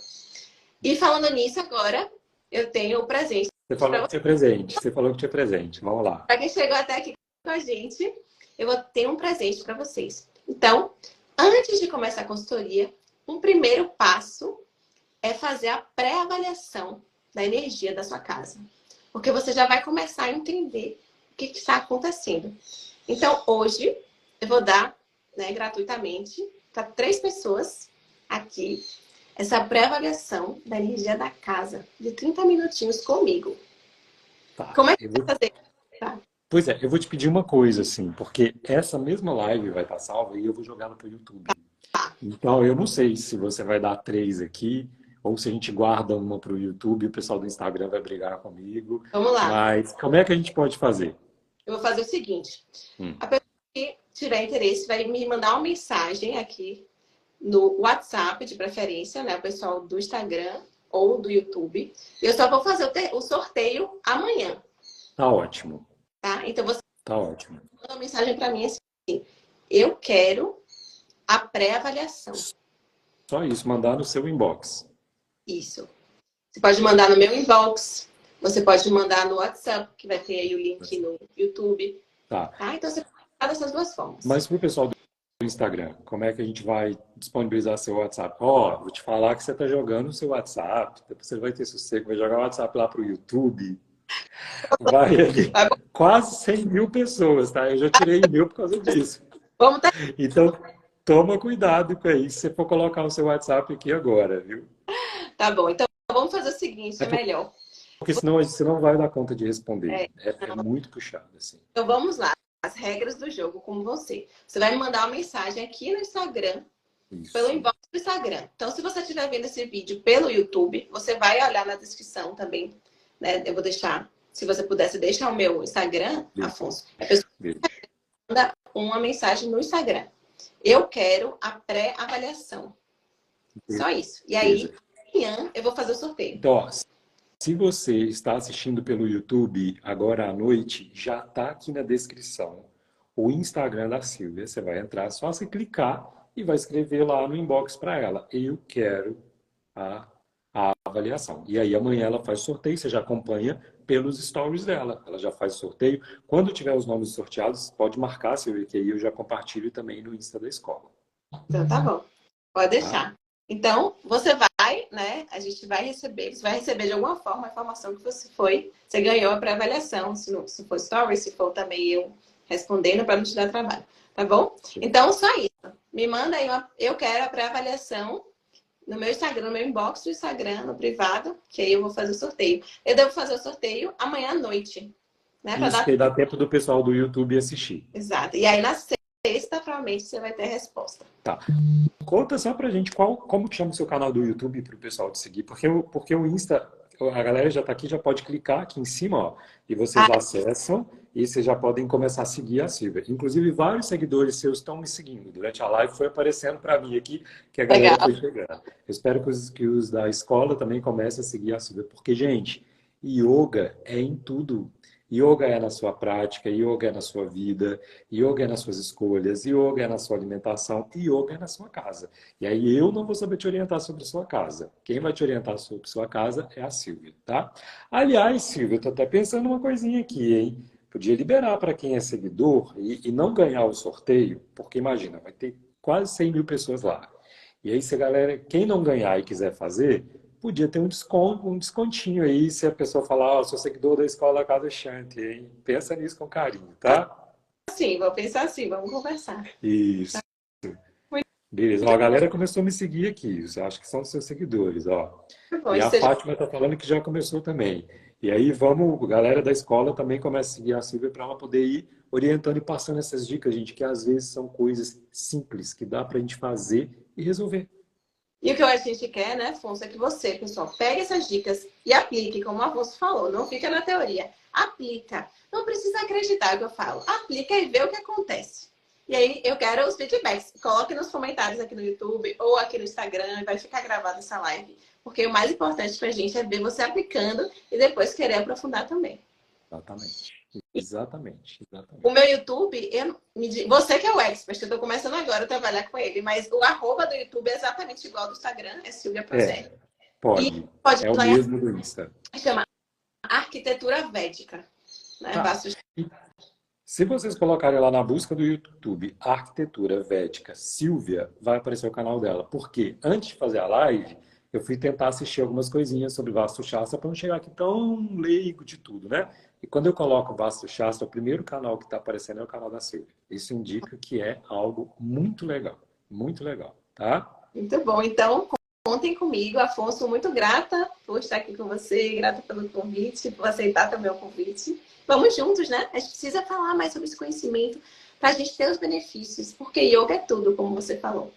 E falando nisso, agora eu tenho o presente. Você falou que tinha presente. Você falou que tinha presente. Vamos lá. Para quem chegou até aqui com a gente, eu vou ter um presente para vocês. Então, antes de começar a consultoria, um primeiro passo é fazer a pré-avaliação da energia da sua casa. Porque você já vai começar a entender o que está acontecendo. Então, hoje, eu vou dar, né, gratuitamente para 3 pessoas aqui essa pré-avaliação da energia da casa de 30 minutinhos comigo. Tá. Como é que você vai fazer? Tá? Pois é, eu vou te pedir uma coisa, assim, porque essa mesma live vai estar salva e eu vou jogar ela para o YouTube. Então, eu não sei se você vai dar 3 aqui, ou se a gente guarda uma para o YouTube, o pessoal do Instagram vai brigar comigo. Vamos lá. Mas como é que a gente pode fazer? Eu vou fazer o seguinte. A pessoa que tiver interesse vai me mandar uma mensagem aqui no WhatsApp, de preferência, né? O pessoal do Instagram ou do YouTube. Eu só vou fazer o sorteio amanhã. Tá ótimo. Tá? Então, você Tá ótimo. manda uma mensagem para mim assim: eu quero a pré-avaliação. Só isso, mandar no seu inbox. Isso. Você pode mandar no meu inbox. Você pode mandar no WhatsApp, que vai ter aí o link no YouTube. Tá. Então, você pode mandar dessas 2 formas. Mas para o pessoal do Instagram, como é que a gente vai disponibilizar seu WhatsApp? Ó, vou te falar que você está jogando o seu WhatsApp, depois você vai ter sossego, vai jogar o WhatsApp lá para o YouTube. Vai ali. Quase 100 mil pessoas, tá? Eu já tirei 1.000 por causa disso. Vamos tá... Então, toma cuidado com isso se você for colocar o seu WhatsApp aqui agora, viu? Tá bom. Então, vamos fazer o seguinte, é melhor. Porque senão você não vai dar conta de responder. É muito puxado, assim. Então, vamos lá. As regras do jogo, como você. Você vai me mandar uma mensagem aqui no Instagram, Isso. pelo inbox do Instagram. Então, se você estiver vendo esse vídeo pelo YouTube, você vai olhar na descrição também, né? Eu vou deixar, se você pudesse deixar o meu Instagram, Afonso, a pessoa manda uma mensagem no Instagram. Eu quero a pré-avaliação. Só isso. E aí, amanhã eu vou fazer o sorteio. Então, ó, se você está assistindo pelo YouTube agora à noite, já está aqui na descrição o Instagram da Silvia. Você vai entrar, só você clicar e vai escrever lá no inbox para ela: eu quero a avaliação. E aí amanhã ela faz sorteio, você já acompanha pelos stories dela. Ela já faz sorteio. Quando tiver os nomes sorteados, pode marcar, Silvia, que aí eu já compartilho também no Insta da escola. Então tá bom. Pode deixar. Então, você vai, né? A gente vai receber, você vai receber de alguma forma a informação que você ganhou a pré-avaliação, se for story, se for também eu respondendo para não te dar trabalho, tá bom? Então, só isso. Me manda aí eu quero a pré-avaliação no meu Instagram, no meu inbox do Instagram, no privado, que aí eu vou fazer o sorteio. Eu devo fazer o sorteio amanhã à noite, né? Isso, que dá tempo do pessoal do YouTube assistir. Exato. E aí na sexta, provavelmente, você vai ter a resposta. Tá. Conta só pra gente como que chama o seu canal do YouTube para o pessoal te seguir, porque o Insta, a galera já tá aqui, já pode clicar aqui em cima, ó, e vocês acessam e vocês já podem começar a seguir a Silvia. Inclusive, vários seguidores seus estão me seguindo. Durante a live foi aparecendo para mim aqui que a galera foi chegando. Eu espero que os da escola também comecem a seguir a Silvia, porque, gente, yoga é em tudo. Yoga é na sua prática, yoga é na sua vida, yoga é nas suas escolhas, yoga é na sua alimentação, yoga é na sua casa. E aí eu não vou saber te orientar sobre a sua casa. Quem vai te orientar sobre a sua casa é a Silvia, tá? Aliás, Silvia, eu tô até pensando uma coisinha aqui, hein? podia liberar para quem é seguidor e não ganhar o sorteio, porque imagina, vai ter quase 100 mil pessoas lá. E aí, se a galera, quem não ganhar e quiser fazer, podia ter um desconto, um descontinho aí, se a pessoa falar, sou seguidor da Escola Casa Shanti, hein? Pensa nisso com carinho, tá? Sim, vou pensar assim, vamos conversar. Isso. Beleza, ó, a galera começou a me seguir aqui, eu acho que são seus seguidores, ó. Muito bom, E a seja... Fátima está falando que já começou também. E aí vamos, a galera da escola também começa a seguir a Silvia para ela poder ir orientando e passando essas dicas, gente, que às vezes são coisas simples que dá para a gente fazer e resolver. E o que a gente quer, né, Afonso, é que você, pessoal, pegue essas dicas e aplique, como o Afonso falou, não fica na teoria. Aplica. Não precisa acreditar no que eu falo. Aplica e vê o que acontece. E aí eu quero os feedbacks. Coloque nos comentários aqui no YouTube ou aqui no Instagram, vai ficar gravada essa live. Porque o mais importante pra gente é ver você aplicando e depois querer aprofundar também. Exatamente. Exatamente. O meu YouTube, você que é o expert, eu tô começando agora a trabalhar com ele, mas o arroba do YouTube é exatamente igual ao do Instagram, é Silvia Prozelli. Pode. Pode é o mesmo do Insta. Chama Arquitetura Védica. Né? Tá. Se vocês colocarem lá na busca do YouTube Arquitetura Védica Silvia, vai aparecer o canal dela. Porque antes de fazer a live, eu fui tentar assistir algumas coisinhas sobre Vastu Shastra para não chegar aqui tão leigo de tudo, né? E quando eu coloco Vastu Shastra, o primeiro canal que está aparecendo é o canal da Silvia. Isso indica que é algo muito legal, tá? Muito bom. Então, contem comigo, Afonso. Muito grata por estar aqui com você, grata pelo convite, por aceitar também o convite. Vamos juntos, né? A gente precisa falar mais sobre esse conhecimento para a gente ter os benefícios, porque yoga é tudo, como você falou.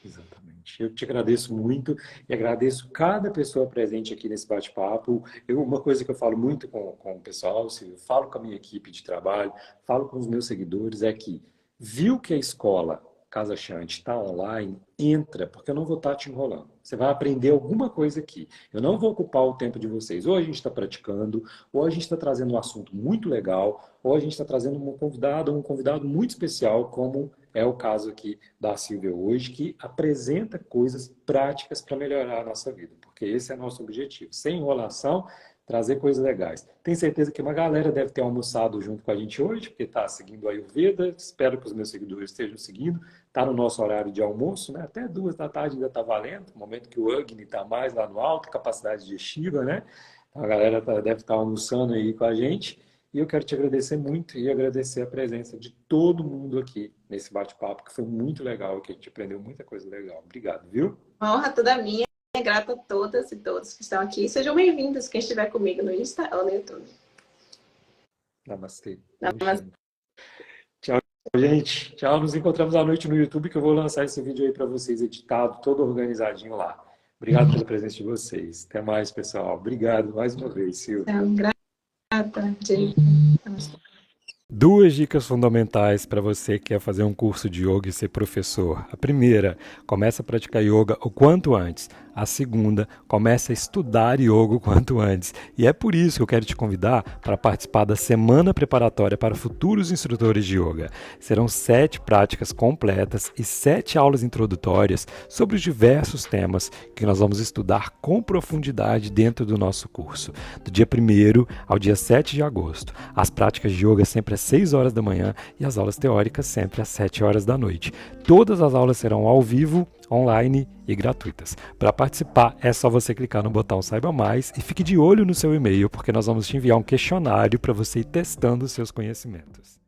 Exatamente. Eu te agradeço muito e agradeço cada pessoa presente aqui nesse bate-papo. Uma coisa que eu falo muito com o pessoal, eu falo com a minha equipe de trabalho, falo com os meus seguidores, é que viu que a escola Casa Shanti está online, entra, porque eu não vou estar te enrolando. Você vai aprender alguma coisa aqui. Eu não vou ocupar o tempo de vocês. Ou a gente está praticando, ou a gente está trazendo um assunto muito legal, ou a gente está trazendo um convidado muito especial, como é o caso aqui da Silvia hoje, que apresenta coisas práticas para melhorar a nossa vida, porque esse é o nosso objetivo. Sem enrolação, trazer coisas legais. Tenho certeza que uma galera deve ter almoçado junto com a gente hoje, porque está seguindo a Ayurveda. Espero que os meus seguidores estejam seguindo. Está no nosso horário de almoço, né? Até 2 da tarde ainda está valendo, no momento que o Agni está mais lá no alto, capacidade digestiva, né? Então a galera deve estar almoçando aí com a gente. E eu quero te agradecer muito e agradecer a presença de todo mundo aqui nesse bate-papo, que foi muito legal, que a gente aprendeu muita coisa legal. Obrigado, viu? Honra toda minha. Grata a todas e todos que estão aqui. Sejam bem-vindos, quem estiver comigo no Insta ou no YouTube. Namastê. Namastê. Tchau, gente. Tchau. Nos encontramos à noite no YouTube, que eu vou lançar esse vídeo aí para vocês, editado, todo organizadinho lá. Obrigado pela presença de vocês. Até mais, pessoal. Obrigado mais uma vez, Silvia. Grata, gente. 2 dicas fundamentais para você que quer fazer um curso de yoga e ser professor. A primeira, comece a praticar yoga o quanto antes. A segunda, comece a estudar yoga o quanto antes. E é por isso que eu quero te convidar para participar da semana preparatória para futuros instrutores de yoga. Serão 7 práticas completas e 7 aulas introdutórias sobre os diversos temas que nós vamos estudar com profundidade dentro do nosso curso. Do dia 1º ao dia 7 de agosto. As práticas de yoga sempre às 6 horas da manhã e as aulas teóricas sempre às 7 horas da noite. Todas as aulas serão ao vivo, online e gratuitas. Para participar, é só você clicar no botão Saiba Mais e fique de olho no seu e-mail, porque nós vamos te enviar um questionário para você ir testando os seus conhecimentos.